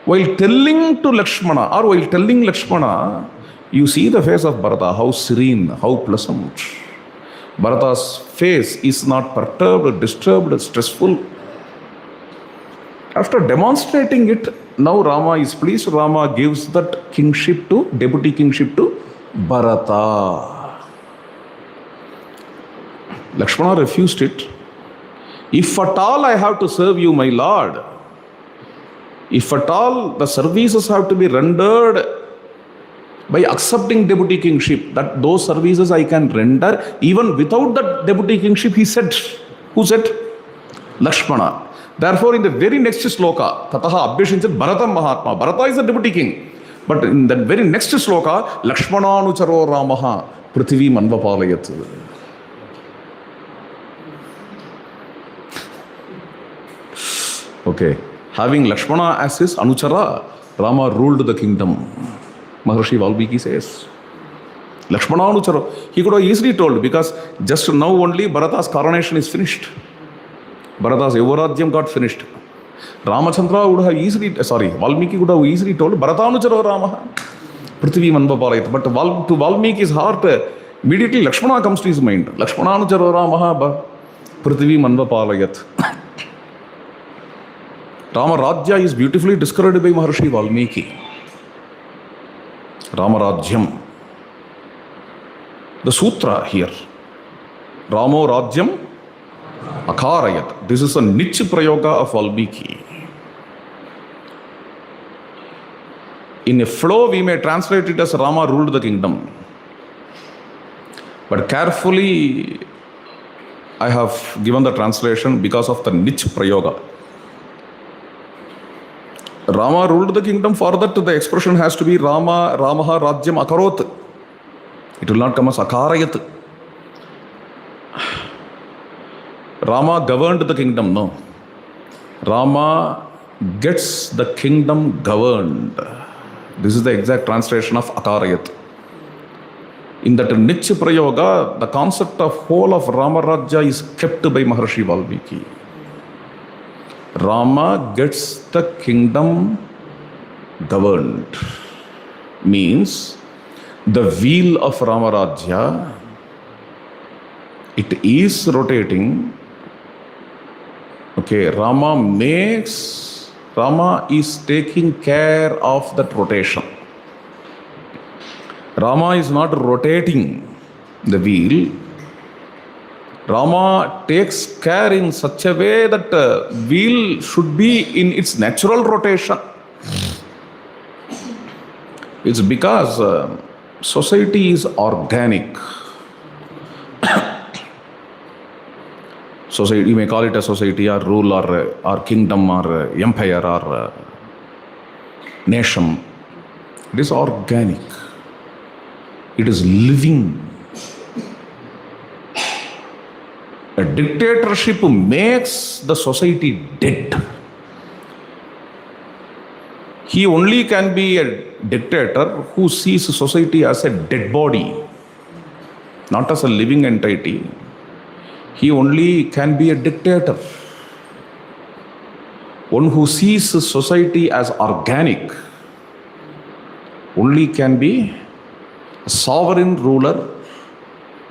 Speaker 1: while telling to Lakshmana or while telling Lakshmana, you see the face of Bharata, how serene, how pleasant. Bharata's face is not perturbed, disturbed, stressful. After demonstrating it, now Rama is pleased. Rama gives that kingship to, deputy kingship to Bharata. Lakshmana refused it. If at all I have to serve you, my lord, if at all the services have to be rendered by accepting deputy kingship, that those services I can render even without that deputy kingship, he said. Who said? Lakshmana. Therefore, in the very next sloka, Tataha Abhyashinchat Bharata Mahatma. Bharata is the deputy king. But in that very next sloka, Lakshmananucharo Ramaha Prithvi Manvapalayat. Okay. Having Lakshmana as his Anuchara, Rama ruled the kingdom. Maharshi Valmiki says. Lakshmana Anuchara. He could have easily told, because just now only Bharata's coronation is finished. Bharata's Yavaradyam got finished. Ramachandra would have easily, Valmiki would have easily told, Bharata Anuchara Rama Prithvi Manvapalayat. But to Valmiki's heart, immediately Lakshmana comes to his mind. Lakshmana Anuchara Rama Prithvi Manvapalayat. Rama Rajya is beautifully described by Maharshi Valmiki. Rama Rajyam. The sutra here. Ramo Rajyam Akarayat. This is a niche prayoga of Valmiki. In a flow, we may translate it as Rama ruled the kingdom. But carefully, I have given the translation because of the niche prayoga. Rama ruled the kingdom. For that, the expression has to be Ramaha Rajyam Akarot. It will not come as Akarayat. Rama governed the kingdom. No. Rama gets the kingdom governed. This is the exact translation of Akarayat. In that niche prayoga, the concept of whole of Rama Rajya is kept by Maharshi Valmiki. Rama gets the kingdom governed. Means the wheel of Rama Rajya, it is rotating. Okay, Rama is taking care of that rotation. Rama is not rotating the wheel. Rama takes care in such a way that wheel should be in its natural rotation. It's because society is organic. Society, you may call it a society or rule or kingdom or empire or nation. It is organic. It is living. A dictatorship makes the society dead. He only can be a dictator who sees society as a dead body, not as a living entity. He only can be a dictator. One who sees society as organic only can be a sovereign ruler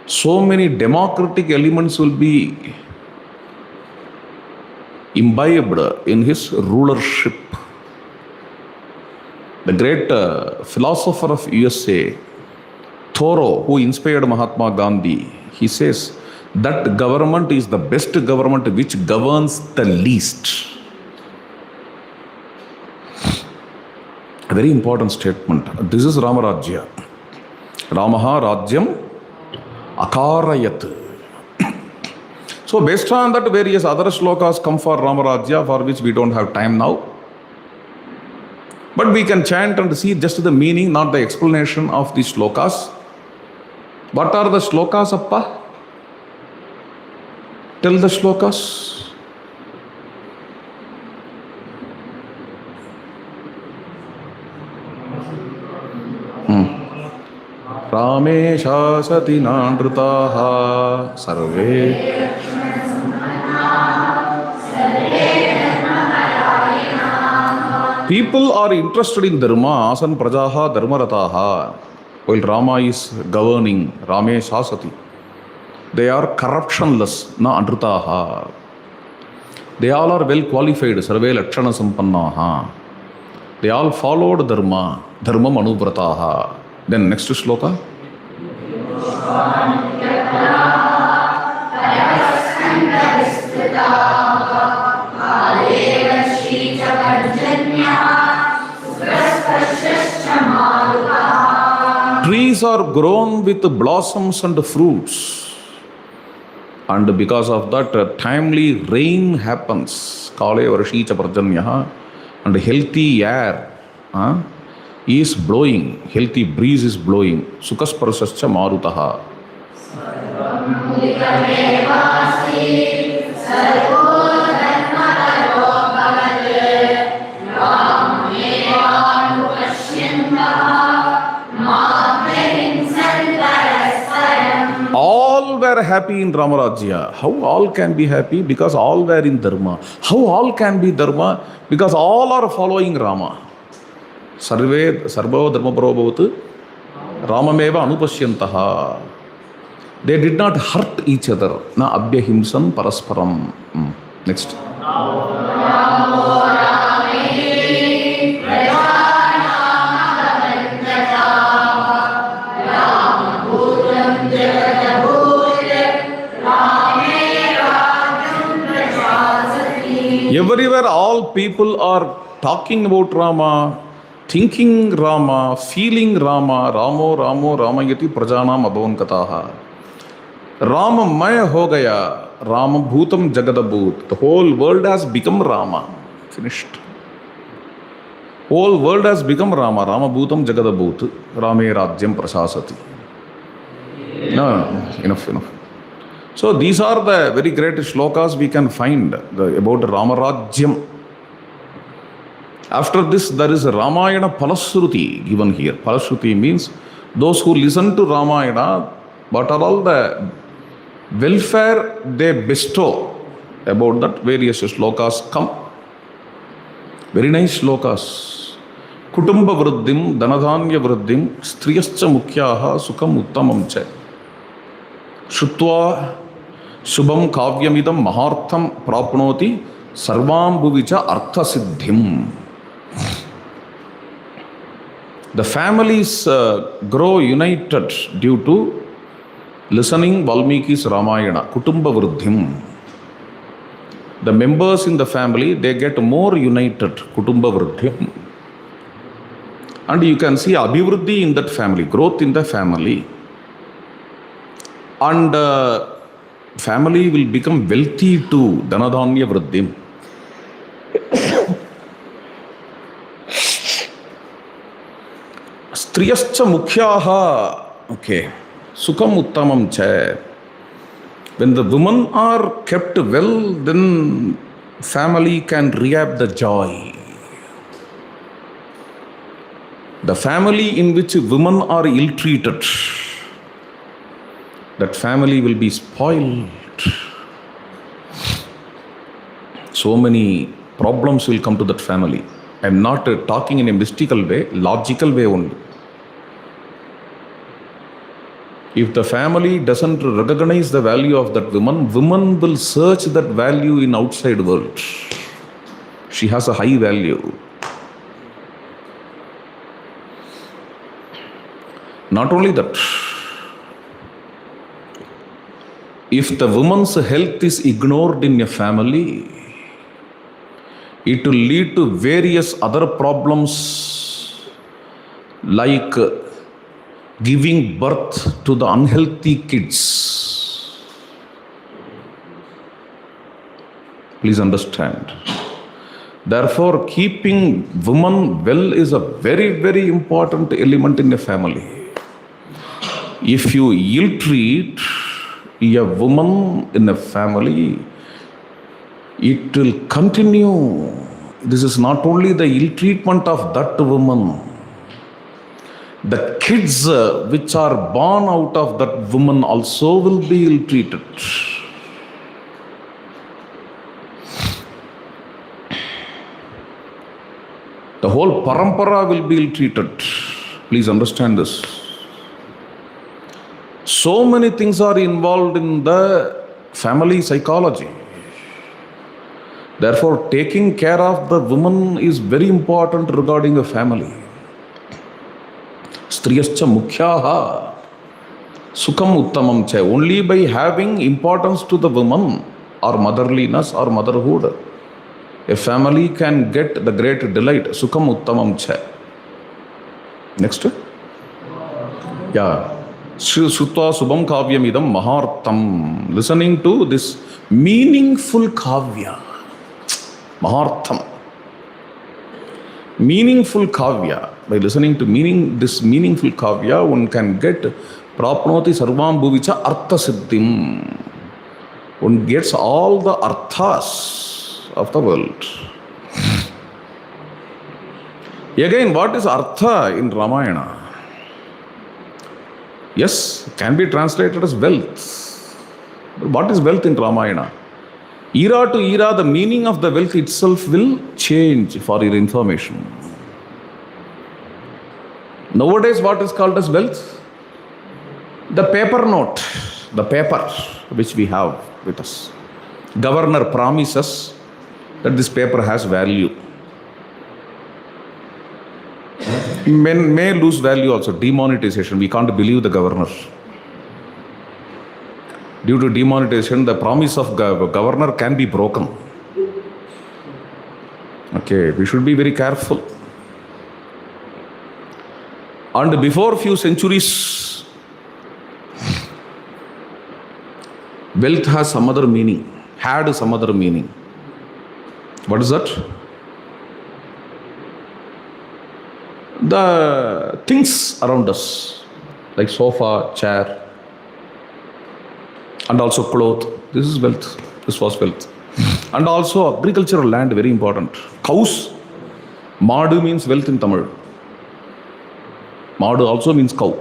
Speaker 1: So many democratic elements will be imbibed in his rulership. The great philosopher of USA, Thoreau, who inspired Mahatma Gandhi, he says that government is the best government which governs the least. A very important statement. This is Ramarajya. Ramaha Rajyam Akarayat. So based on that, various other shlokas come for Ramarajya, for which we don't have time now. But we can chant and see just the meaning, not the explanation of the shlokas. What are the shlokas, Appa? Tell the shlokas. Ramesha sati nandrutaha sarve. People are interested in dharma, asan prajaha dharmarataha. While Rama is governing, Ramesha sati. They are corruptionless, na andrutaha. They all are well qualified, sarve lakshana sampannaha. They all followed dharma, dharma manuvrataha. Then next shloka. Trees are grown with blossoms and fruits, and because of that timely rain happens. Kale varshi cha parjanyaha, and healthy air is blowing, healthy breeze is blowing. Sukasparsascha marutaha. All were happy in Ramarajya. How all can be happy? Because all were in Dharma. How all can be Dharma? Because all are following Rama. Sarve sarvo dharma parobhavatu Ramameva anupashyantaha. They did not hurt each other. Na abhyahimsan parasparam. Next. Everywhere all people are talking about Rama, thinking Rama, feeling Rama, Ramo Ramo Ramayati Prajanam Abhavan Kataha. Rama Maya ho gaya, Rama Bhutam Jagadabhut. The whole world has become Rama. Finished. Whole world has become Rama. Rama Bhutam Jagadabhut. Rame Rajyam Prasasati. No, enough. So these are the very great shlokas we can find about Ramarajyam. After this, there is a Ramayana Palasruti given here. Palasruti means those who listen to Ramayana, what are all the welfare they bestow. About that, various shlokas come. Very nice shlokas. Kutumba vruddhim, dhanadhanya vruddhim, striyascha mukhyaha sukham uttamam cha. Shutva Shubham kavyamidam mahartham prapnoti sarvam bhuvicha artha siddhim. The families grow united due to listening Valmiki's Ramayana, Kutumba Vruddhim. The members in the family, they get more united, Kutumba Vruddhim. And you can see Abhivruddhi in that family, growth in the family. And family will become wealthy too, Dhanadhanya Vruddhim. Striyascha mukhyaha, okay, sukham uttamam cha. When the women are kept well, then family can reap the joy. The family in which women are ill-treated, that family will be spoiled. So many problems will come to that family. I am not talking in a mystical way, logical way only. If the family doesn't recognize the value of that woman, woman will search that value in outside world. She has a high value. Not only that, if the woman's health is ignored in a family, it will lead to various other problems like giving birth to the unhealthy kids. Please understand. Therefore, keeping woman well is a very, very important element in a family. If you ill-treat a woman in a family, it will continue. This is not only the ill-treatment of that woman. The kids which are born out of that woman also will be ill-treated. The whole parampara will be ill-treated. Please understand this. So many things are involved in the family psychology. Therefore, taking care of the woman is very important regarding a family. Striyascha mukhyaha sukham uttamam cha. Only by having importance to the woman or motherliness or motherhood, a family can get the great delight. Sukham uttamam cha. Next. Yeah. Sutva subham kavyam idam mahartham. Listening to this meaningful kavya. Mahartham. Meaningful kavya. By listening to this meaningful kavya, one can get prapnoti sarvam bhuvicha artha siddhim. One gets all the arthas of the world. Again, what is artha in Ramayana? Yes, can be translated as wealth. But what is wealth in Ramayana? Era to era, the meaning of the wealth itself will change. For your information. Nowadays, what is called as wealth? The paper note, the paper which we have with us. Governor promises that this paper has value. May lose value also. Demonetization. We can't believe the governor. Due to demonetization, the promise of governor can be broken. Okay, we should be very careful. And before few centuries, wealth has some other meaning, had some other meaning. What is that? The things around us, like sofa, chair, and also cloth. This is wealth. This was wealth. And also agricultural land, very important. Cows. Madu means wealth in Tamil. Madu also means cow.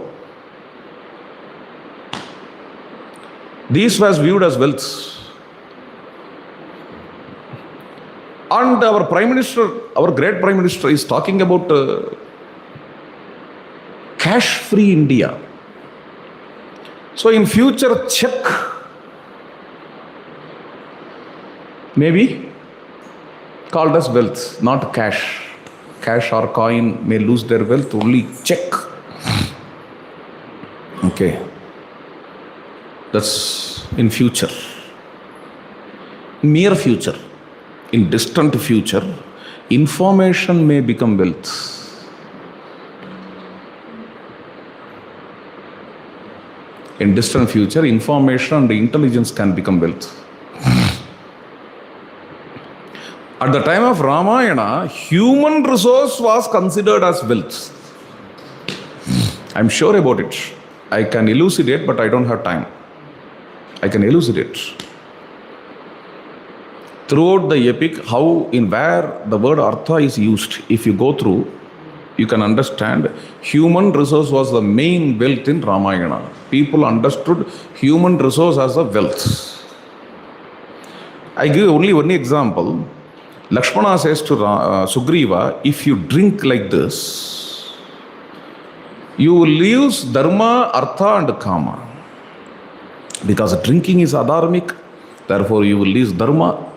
Speaker 1: This was viewed as wealth. And our Prime Minister, our great Prime Minister is talking about cash-free India. So in future, check may be called as wealth, not cash. Cash or coin may lose their wealth, only check. Okay. That's in future. Near future. In distant future, information may become wealth. In distant future, information and intelligence can become wealth. At the time of Ramayana, human resource was considered as wealth. I'm sure about it. I can elucidate, but I don't have time. I can elucidate. Throughout the epic, how, in where the word artha is used, if you go through, you can understand human resource was the main wealth in Ramayana. People understood human resource as a wealth. I give only one example. Lakshmana says to Sugriva, if you drink like this, You will lose dharma, artha and kama. Because drinking is adharmic, therefore you will lose dharma.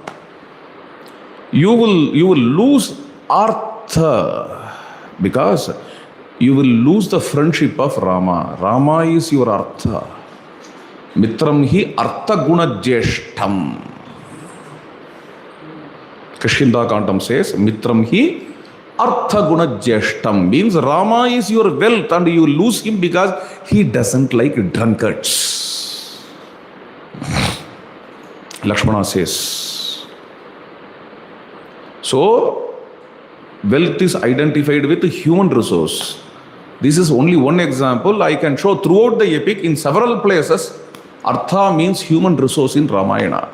Speaker 1: You will lose artha because you will lose the friendship of Rama. Rama is your artha. Mitram hi artha guna jeshtam. Krishinda Kantam says, Mitram hi artha guna jeshtam, means Rama is your wealth and you lose him because he doesn't like drunkards. Lakshmana says. So, wealth is identified with human resource. This is only one example I can show throughout the epic in several places. Artha means human resource in Ramayana.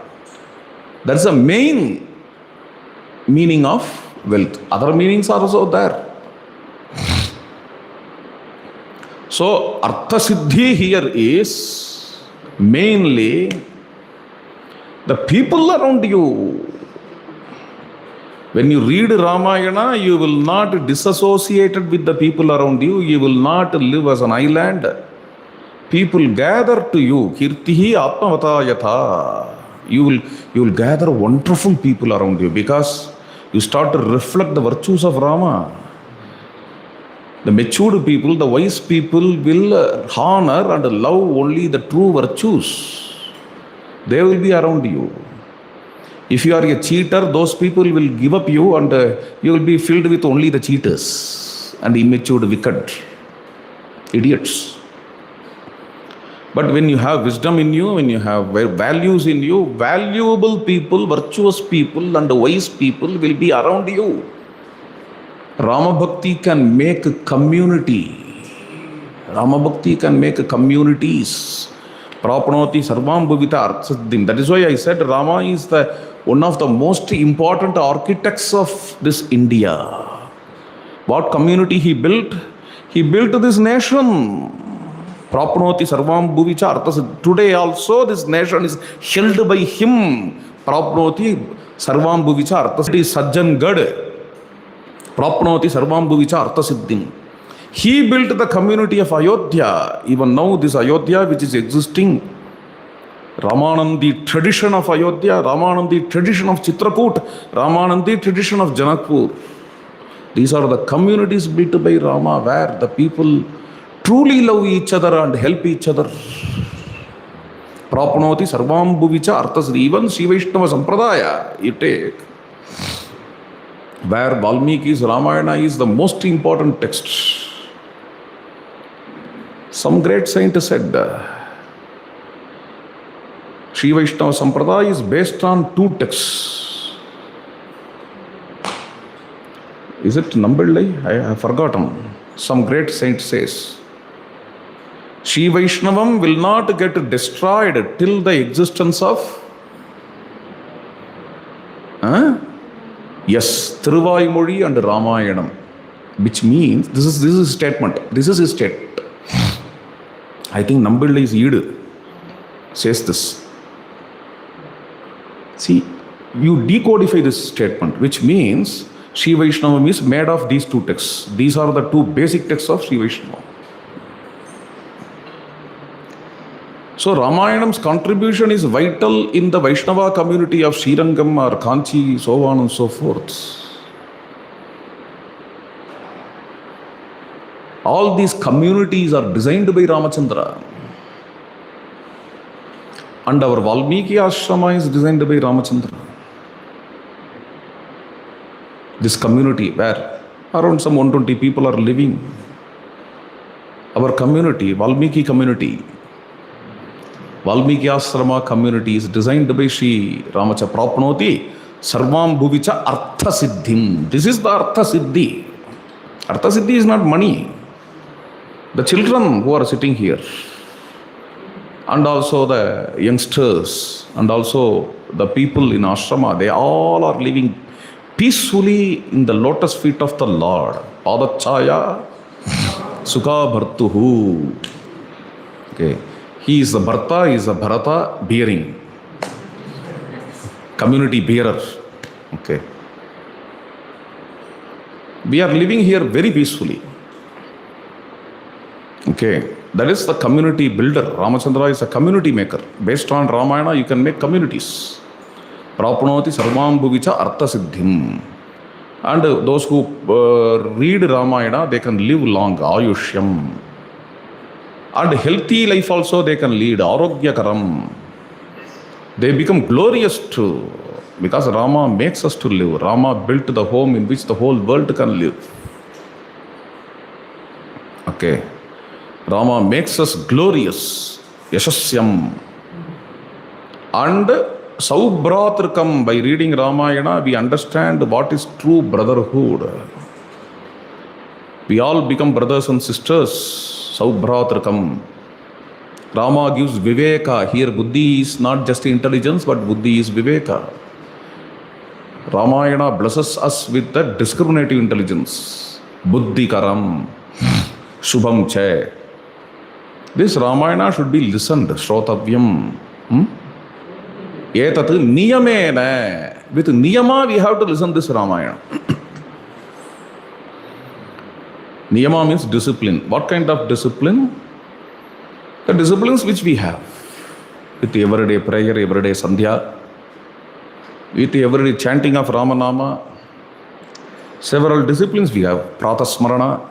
Speaker 1: That's the main meaning of wealth. Other meanings are also there. So, Artha Siddhi here is mainly the people around you. When you read Ramayana, you will not disassociate with the people around you. You will not live as an island. People gather to you. Kirtihi atmavata yatha. You will gather wonderful people around you because you start to reflect the virtues of Rama. The matured people, the wise people will honor and love only the true virtues. They will be around you. If you are a cheater, those people will give up you and you will be filled with only the cheaters and immature, wicked idiots. But when you have wisdom in you, when you have values in you, valuable people, virtuous people and wise people will be around you. Rama Bhakti can make a community. Rama Bhakti can make communities. Prapanoti sarvam bhuvita arthasiddim. That is why I said Rama is one of the most important architects of this India. What community he built? He built this nation. Prapanoti sarvam bhuvicha arthasiddim. Today also this nation is held by him. Prapanoti sarvam bhuvicha arthasiddim. It is Sajjan Gad. Prapanoti sarvam bhuvicha arthasiddim. He built the community of Ayodhya. Even now this Ayodhya which is existing, Ramanandi tradition of Ayodhya, Ramanandi tradition of Chitrakoot, Ramanandi tradition of Janakpur. These are the communities built by Rama where the people truly love each other and help each other. Prapanoti sarvam bhuvicha arthas. Even Shiva Vaishnava Sampradaya, you take, where Valmiki's Ramayana is the most important text. Some great saint said, Shiva Vaishnava Sampradaya is based on two texts. Is it Nambillai? I have forgotten. Some great saint says, Shiva Vaishnavam will not get destroyed till the existence of yes, Thiruvaimozhi and Ramayanam. Which means, this is his statement. This is his statement. I think Nambillai is Eid says this. See, you decodify this statement, which means Shiva Vaishnavam is made of these two texts. These are the two basic texts of Shiva Vaishnava. So Ramayanam's contribution is vital in the Vaishnava community of Srirangam or Kanchi, so on and so forth. All these communities are designed by Ramachandra. And our Valmiki Ashrama is designed by Ramachandra. This community where around some 120 people are living. Our community, Valmiki community, Valmiki Ashrama community is designed by Sri Ramachandra. Prapanoti sarvam bhuvicha artha siddhim. This is the artha siddhi. Artha siddhi is not money. The children who are sitting here, and also the youngsters, and also the people in ashrama, they all are living peacefully in the lotus feet of the Lord. Padachaya sukha bhartuhu. Okay. He is the Bharta, he is the Bharata bearing. Community bearer. Okay. We are living here very peacefully. Okay, that is the community builder. Ramachandra is a community maker. Based on Ramayana, you can make communities. Prapanoti sarvam bhuvicha artha siddhim. And those who read Ramayana, they can live long, ayushyam. And healthy life also they can lead, arogyakaram. They become glorious too, because Rama makes us to live. Rama built the home in which the whole world can live. Okay. Rama makes us glorious, yashasyam. And Saubhratrikam, by reading Ramayana, we understand what is true brotherhood. We all become brothers and sisters. Saubhratrikam. Rama gives viveka. Here buddhi is not just intelligence, but buddhi is viveka. Ramayana blesses us with the discriminative intelligence. Buddhikaram. Shubham che. This Ramayana should be listened. Shrotavyam. Etat niyamena. With niyama we have to listen this Ramayana. Niyama means discipline. What kind of discipline? The disciplines which we have. With everyday prayer, everyday sandhya, with everyday chanting of Ramanama, several disciplines we have. Pratasmarana,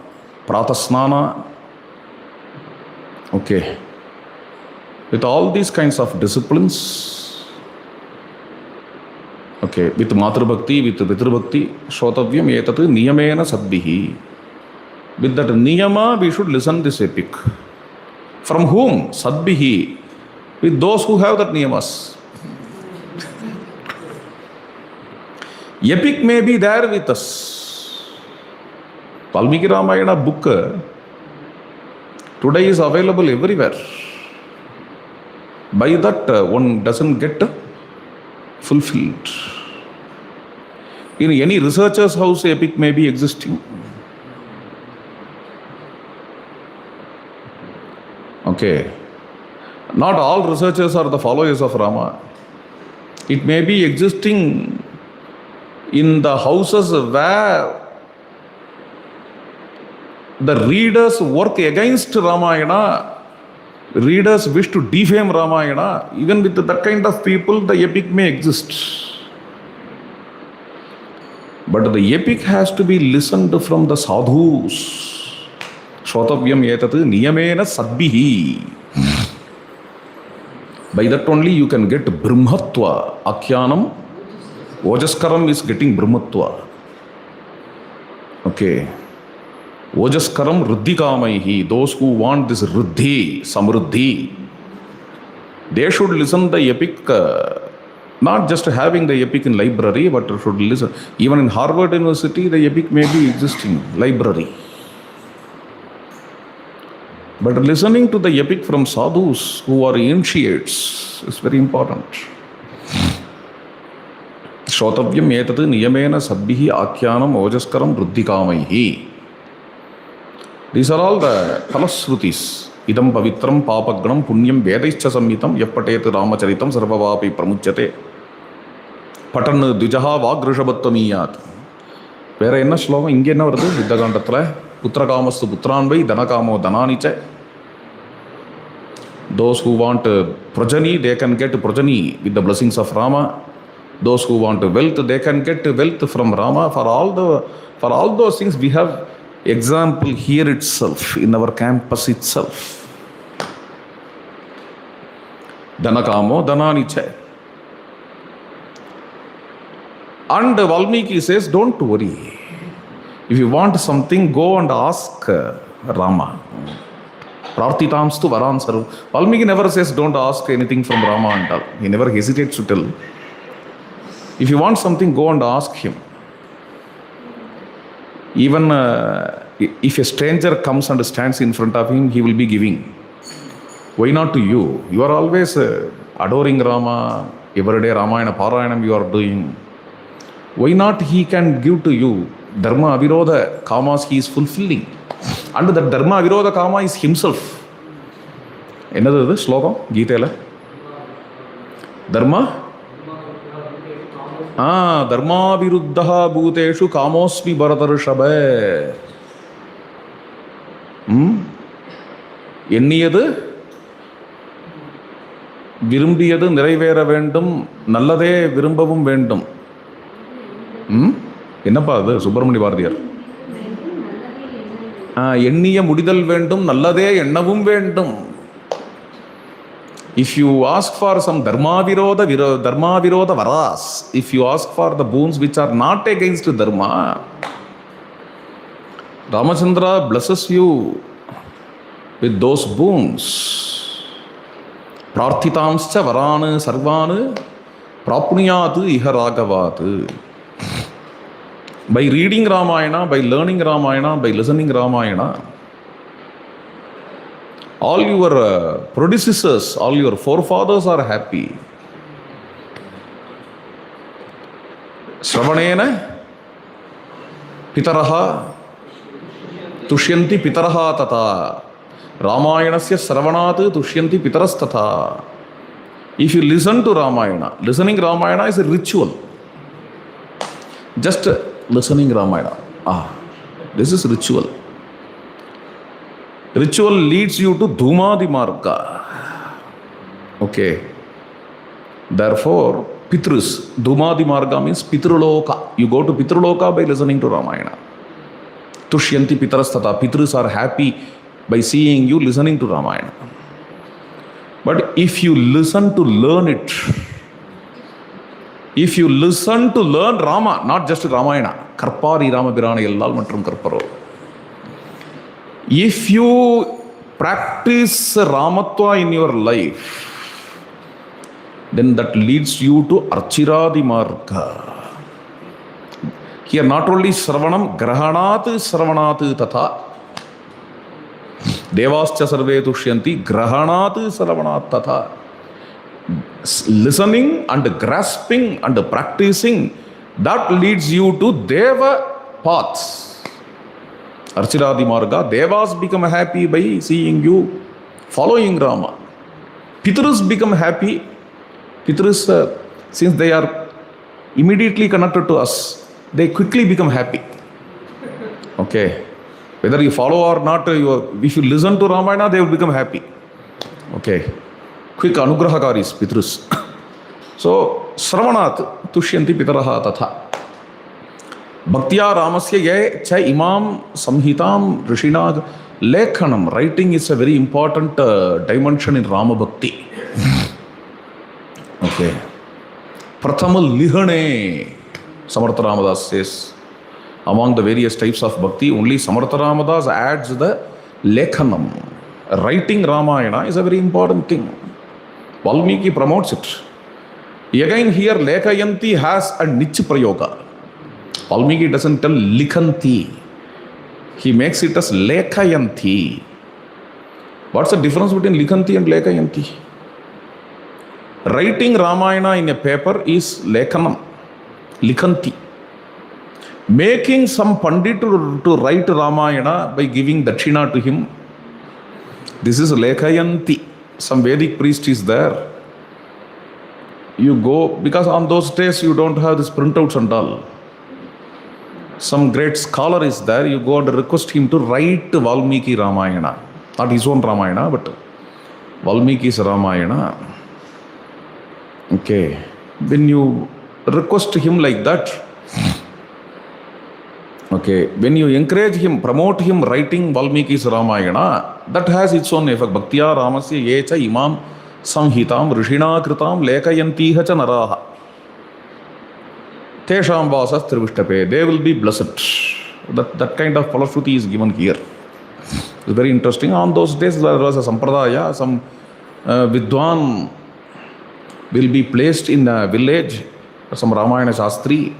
Speaker 1: Pratasnana. Okay. With all these kinds of disciplines, okay, with Matru Bhakti, with Pitru Bhakti, Shrotavyam etat niyamena sadbihi. With that niyama, we should listen this epic. From whom? Sadbihi. With those who have that niyamas. Epic may be there with us. Valmiki Ramayana book today is available everywhere. By that, one doesn't get fulfilled. In any researcher's house, epic may be existing. Okay. Not all researchers are the followers of Rama. It may be existing in the houses where the readers work against Ramayana, readers wish to defame Ramayana. Even with that kind of people, the epic may exist. But the epic has to be listened from the sadhus. Shrotavyam etat niyamena sadbihi. By that only you can get brahmatva. Akhyanam, Ojaskaram is getting brahmatva. Okay. Ojaskaram ruddhikamaihi. Those who want this ruddhi, samruddhi, they should listen the epic, not just having the epic in library, but should listen. Even in Harvard University, the epic may be existing, library. But listening to the epic from sadhus who are initiates is very important. Shrotavyam etat niyamena sadbihi akhyanam ojaskaram ruddhikamaihi. These are all the phalasrutis. Idam pavitram papagnam punyam vedaischa samhitam yappatet ramacharitam sarvavapi pramuchyate. Patan dvijaha vagrishabhattamiyat. Vera enna shlokam inge enna varudhu Viddhakandathula? Putrakaamastu putranvai dhanakamo dhananicha. Those who want progeny, they can get progeny with the blessings of Rama. Those who want wealth, they can get wealth from Rama. For all those things, we have example here itself, in our campus itself. Dhanakamo dhananicha. And Valmiki says, don't worry. If you want something, go and ask Rama. Prarthitamstu varansaru. Valmiki never says don't ask anything from Rama and all. He never hesitates to tell. If you want something, go and ask him. Even if a stranger comes and stands in front of him, he will be giving. Why not to you? You are always adoring Rama. Every day Ramayana Parayanam you are doing. Why not he can give to you? Dharma avirodha kamas he is fulfilling. And that Dharma avirodha kama is himself. Another sloka, Gita. Dharma? Dharma viruddha bhuteshu kamosmi bharatarshabha. எண்ணியது விரும்பியது நிறைவேற வேண்டும், நல்லதே விரும்பவும் வேண்டும். என்னப்பா அது சுப்பிரமணிய பாரதியார்? எண்ணிய முடிதல் வேண்டும், நல்லதே எண்ணவும் வேண்டும். If you ask for some dharma viroda varas, if you ask for the boons which are not against dharma, Ramachandra blesses you with those boons. Prarthitamscha varanu sarvanu prapniyatu iha ragavatu. By reading Ramayana, by learning Ramayana, by listening Ramayana, all your predecessors, all your forefathers are happy. Shravanena pitaraha tushyanti pitaraha tata. Ramayanasya Sravanat tushyanti pitarastata. If you listen to Ramayana, listening Ramayana is a ritual. Just listening Ramayana. This is ritual. Ritual leads you to Dhumadi Marga. Okay. Therefore, Pitrus, Dhumadi Marga means Pitruloka. You go to Pitruloka by listening to Ramayana. Tushyanti Pitarastata. Pitrus are happy by seeing you listening to Ramayana. But if you listen to learn it, if you listen to learn Rama, not just Ramayana, Karpari Ramabirana Yellal Matrum Karparo. If you practice Ramatva in your life, then that leads you to Archiradi Marga. Here not only Sravanam, Grahanat Sravanat Tata. Devascha Sarve Tushyanti, Grahanat Sravanat Tata. Listening and grasping and practicing, that leads you to Deva paths. Archiradi Marga, Devas become happy by seeing you following Rama. Pitrus become happy. Pitrus, since they are immediately connected to us, they quickly become happy. Okay. Whether you follow or not, if you listen to Ramayana, they will become happy. Okay. Quick anugrahakaris, Pitrus. So, Sravanat tushyanti pitaraha tatha. Bhaktya Ramasya ye cha imam samhitam rishinag lekhanam. Writing is a very important dimension in Rama Bhakti. Okay. Prathama lihane, Samartha Ramadas says. Among the various types of bhakti, only Samartha Ramadas adds the lekhanam. Writing Ramayana is a very important thing. Valmiki promotes it. Again here Lekhayanti has a niche prayoga. Valmiki doesn't tell Likhanti. He makes it as Lekhayanti. What's the difference between Likhanti and Lekhayanti? Writing Ramayana in a paper is Lekhanam, Likhanti. Making some Pandit to write Ramayana by giving Dakshina to him, this is Lekhayanti. Some Vedic priest is there. You go, because on those days you don't have this printouts and all. Some great scholar is there, you go and request him to write Valmiki Ramayana. Not his own Ramayana, but Valmiki's Ramayana. Okay. When you request him like that, okay, when you encourage him, promote him writing Valmiki's Ramayana, that has its own effect. Bhaktya Ramasya yecha imam samhitam rishina kritam lekhayantiha cha naraha. Tesham vasas trivishtape. They will be blessed. That kind of falashruti is given here. It's very interesting. On those days there was a sampradaya, some Vidwan will be placed in a village, some Ramayana Shastri.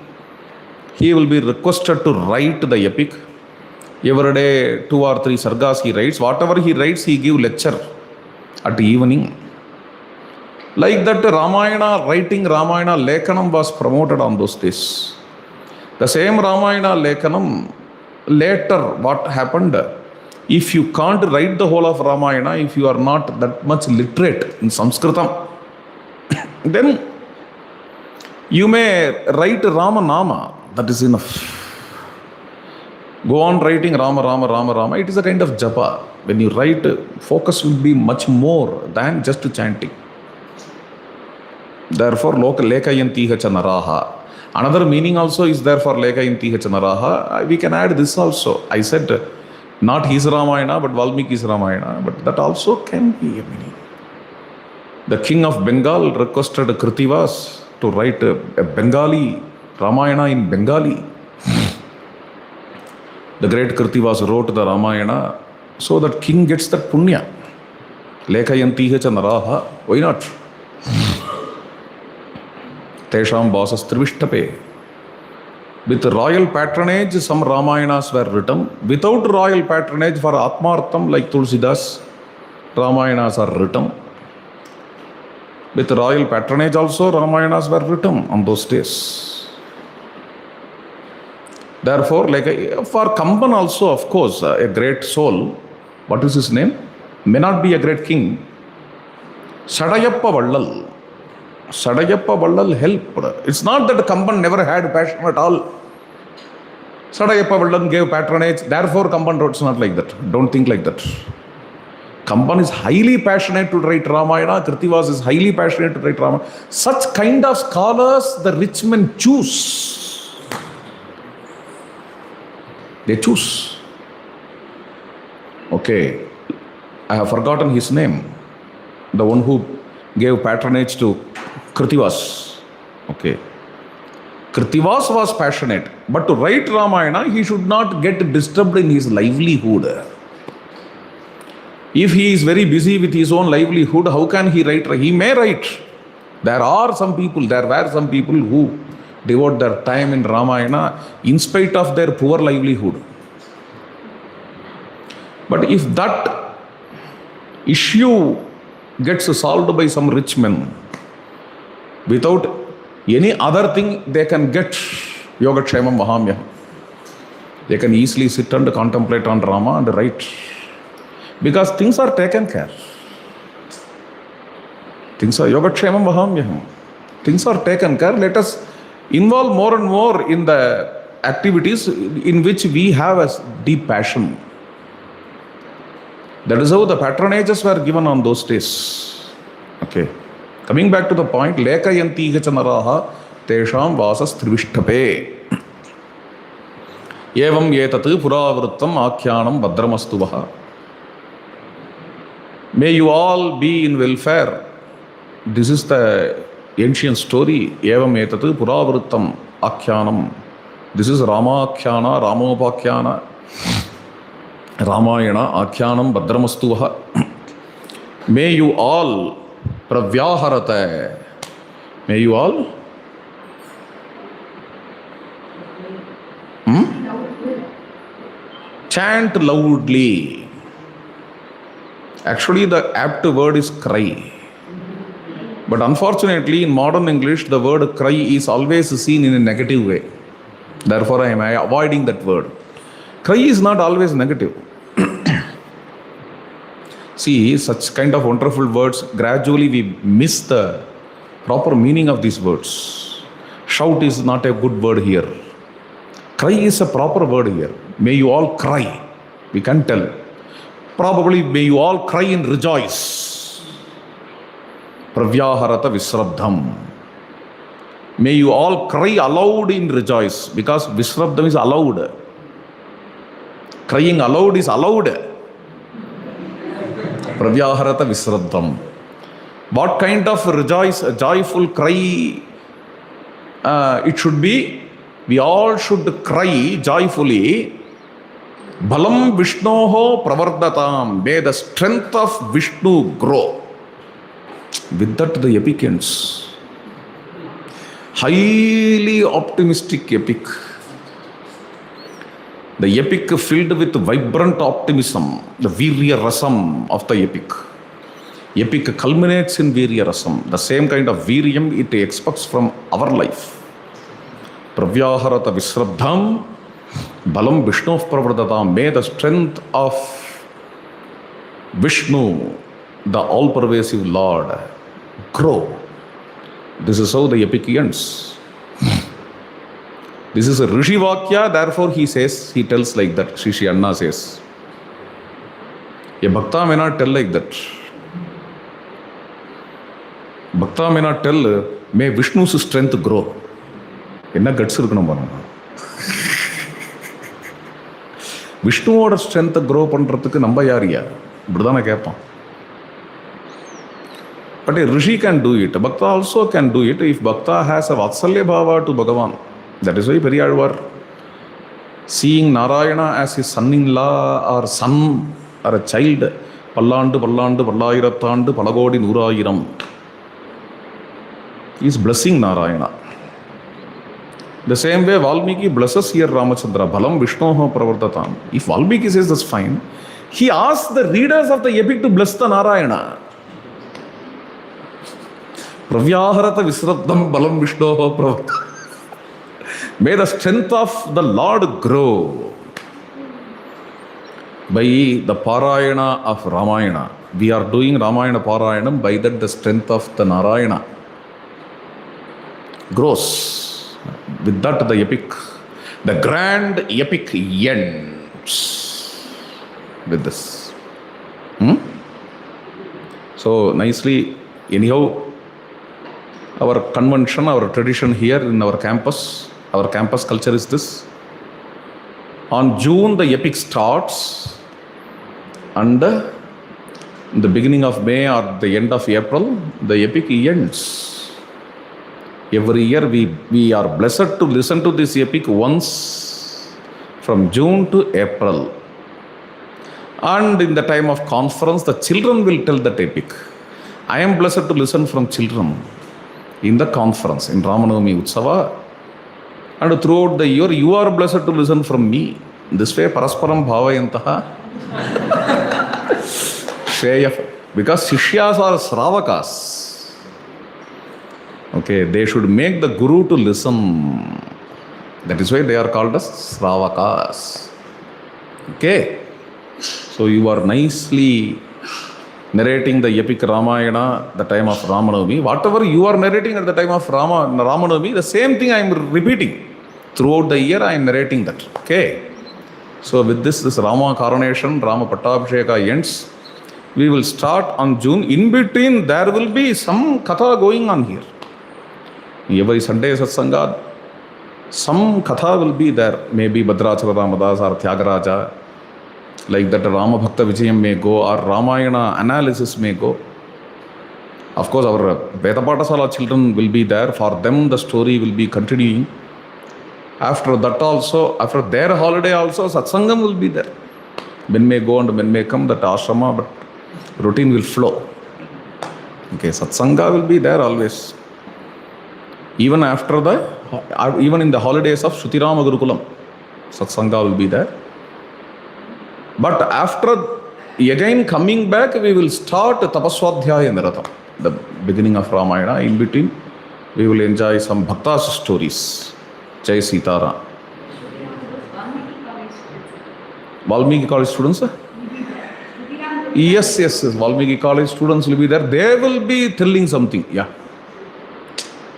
Speaker 1: He will be requested to write the epic. Every day 2 or 3 sargas he writes. Whatever he writes, he gives lecture at evening. Like that, Ramayana, writing Ramayana Lekhanam was promoted on those days. The same Ramayana Lekhanam, later what happened, if you can't write the whole of Ramayana, if you are not that much literate in Sanskritam, then you may write Rama Nama. That is enough. Go on writing Rama, Rama, Rama, Rama. It is a kind of japa. When you write, focus will be much more than just chanting. Therefore, lekayantiha cha naraha. Another meaning also is there for lekayantiha cha naraha. We can add this also. I said not his Ramayana but Valmiki's Ramayana, but that also can be a meaning. The king of Bengal requested Kritivas to write a Bengali Ramayana in Bengali. The great Kritivas wrote the Ramayana so that king gets that punya. Lekayantiha cha naraha. Why not? Tesham vasas trivishtape. With royal patronage, some Ramayanas were written. Without royal patronage, for Atmartham, like Tulsidas, Ramayanas are written. With royal patronage also, Ramayanas were written on those days. Therefore, for Kamban also, of course, a great soul, what is his name? May not be a great king. Sadayappa Vallal. Sadayappa Vallal helped. It's not that Kamban never had passion at all. Sadayappa Vallal gave patronage, therefore Kamban wrote. It's not like that. Don't think like that. Kamban is highly passionate to write Ramayana. Kritivas is highly passionate to write Ramayana. Such kind of scholars the rich men choose. They choose. Okay, I have forgotten his name. The one who gave patronage to Kritivas. Okay. Kritivas was passionate, but to write Ramayana, he should not get disturbed in his livelihood. If he is very busy with his own livelihood, how can he write? He may write. There were some people who devote their time in Ramayana in spite of their poor livelihood. But if that issue gets solved by some rich men, without any other thing, they can get Yogakshamam Mahamya. They can easily sit and contemplate on Rama and write. Because things are taken care. Things are Yogakshamam Mahamya. Things are taken care. Let us involve more and more in the activities in which we have a deep passion. That is how the patronages were given on those days. Okay. Coming back to the point, lekayantiha cha naraha tesham vasas trivishtape. Evam yetat puravrittam akhyanam badramastuvaha. May you all be in welfare. This is the ancient story. Evam yetat puravrittam akhyanam. This is Ramakhyana, Ramopakhyana, Ramayana, Akhyanam badramastuvaha. May you all pravyaharata. May you all chant loudly. Actually, the apt word is cry. But unfortunately, in modern English, the word cry is always seen in a negative way. Therefore, I am avoiding that word. Cry is not always negative. See, such kind of wonderful words, gradually we miss the proper meaning of these words. Shout is not a good word here. Cry is a proper word here. May you all cry. We can tell. Probably may you all cry and rejoice. Pravyaharata visrabdham. May you all cry aloud in rejoice, because visrabdham is allowed. Crying aloud is allowed. Pravyaharata visrabdham. What kind of rejoice, a joyful cry it should be? We all should cry joyfully. Balam Vishnoho pravardatam. May the strength of Vishnu grow. With that, the epic ends. Highly optimistic epic. The epic filled with vibrant optimism, the Virya Rasam of the epic. Epic culminates in Virya Rasam, the same kind of Viryam it expects from our life. Pravyaharata Visrabdham, Balam Vishnu Pravardhatam. May the strength of Vishnu, the all-pervasive Lord, grow. This is how the epic ends. This is a Rishi Vakya, therefore he tells like that, Sri Anna says. A bhakta may not tell like that. Bhakta may not tell, may Vishnu's strength grow. என்ன cuts இருக்கணும் பாருங்க. விஷ்ணுவோட ஸ்ட்ரென்த்தை grow பண்ணுறதுக்கு நம்ம யாரியா இப்படி தானே கேட்பான். But a rishi can do it. Bhakta also can do it if Bhakta has a Vatsalya Bhava to Bhagavan. That is why Periyalvar, seeing Narayana as his son-in-law or son or a child, Pallandu, Pallandu, Pallayiratandu, Palagodi, Nurayiram, he is blessing Narayana. The same way Valmiki blesses here Ramachandra, Bhalam Vishnoho Pravartatam. If Valmiki says that's fine, he asks the readers of the epic to bless the Narayana. Pravyaharata Visraddham Balam Vishnoho Pravartatam. May the strength of the Lord grow by the Parayana of Ramayana. We are doing Ramayana Parayanam, by that the strength of the Narayana grows. With that the epic, the grand epic ends with this. So nicely, anyhow, our convention, our tradition here in our campus culture is this. On June the epic starts, and in the beginning of May or the end of April, the epic ends. Every year we are blessed to listen to this epic once from June to April. And in the time of conference, the children will tell that epic. I am blessed to listen from children in the conference, in Ramanavami Utsava. And throughout the year, you are blessed to listen from me. This way, Parasparam Bhavayantaha. Shreya. Because Sishyas are Sravakas. Okay, they should make the Guru to listen. That is why they are called as Sravakas. Okay, so you are nicely narrating the epic Ramayana the time of Ramanavami. Whatever you are narrating at the time of Ramanavami, the same thing I am repeating. Throughout the year I am narrating that. Okay, so with this Rama coronation, Rama Pattabhisheka ends. We will start on June. In between there will be some katha going on here. Every Sunday Satsanga, some katha will be there. Maybe Bhadrachala Ramadas or Tyagaraja, like that Rama Bhakta Vijayam may go, or Ramayana analysis may go. Of course, our Veda Pathasala children will be there. For them, the story will be continuing. After that also, after their holiday also, Satsangam will be there. Men may go and men may come, that ashrama, but routine will flow. Okay, Satsanga will be there always. Even in the holidays of Shrutirama Gurukulam, Satsanga will be there. But after again coming back, we will start Tapaswadhyaya Nirata, the beginning of Ramayana. In between, we will enjoy some Bhaktas stories. Jai Sitara. Valmiki College students? Yes, Valmiki College students will be there. They will be telling something, yeah.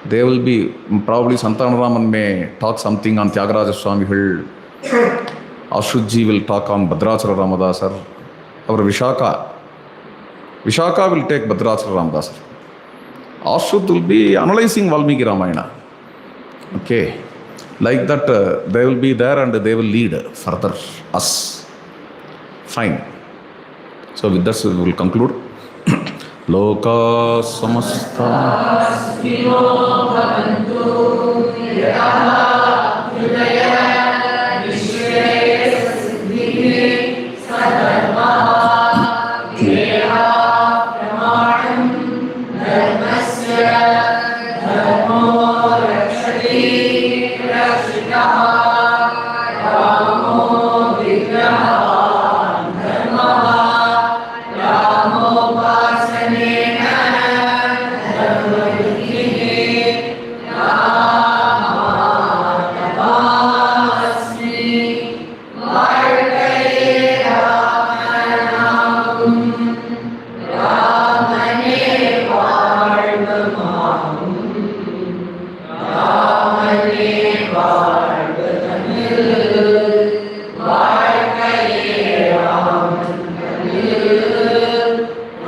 Speaker 1: They will be, probably Santanaraman may talk something on Tyagaraja Swami Hill. Ashutji will talk on Bhadrachala Ramadasar. Our Vishaka will take Bhadrachala Ramadasar. Ashut will be analyzing Valmiki Ramayana. Okay, like that they will be there and they will lead further us. Fine. So with this we will conclude. Loka samasta sukhino bhavantu yataha hridaya vishve siddhi sadharmaha geha pramanam dharmasya dharmo rakshati rakshitaha ramo vigraha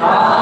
Speaker 2: Amen.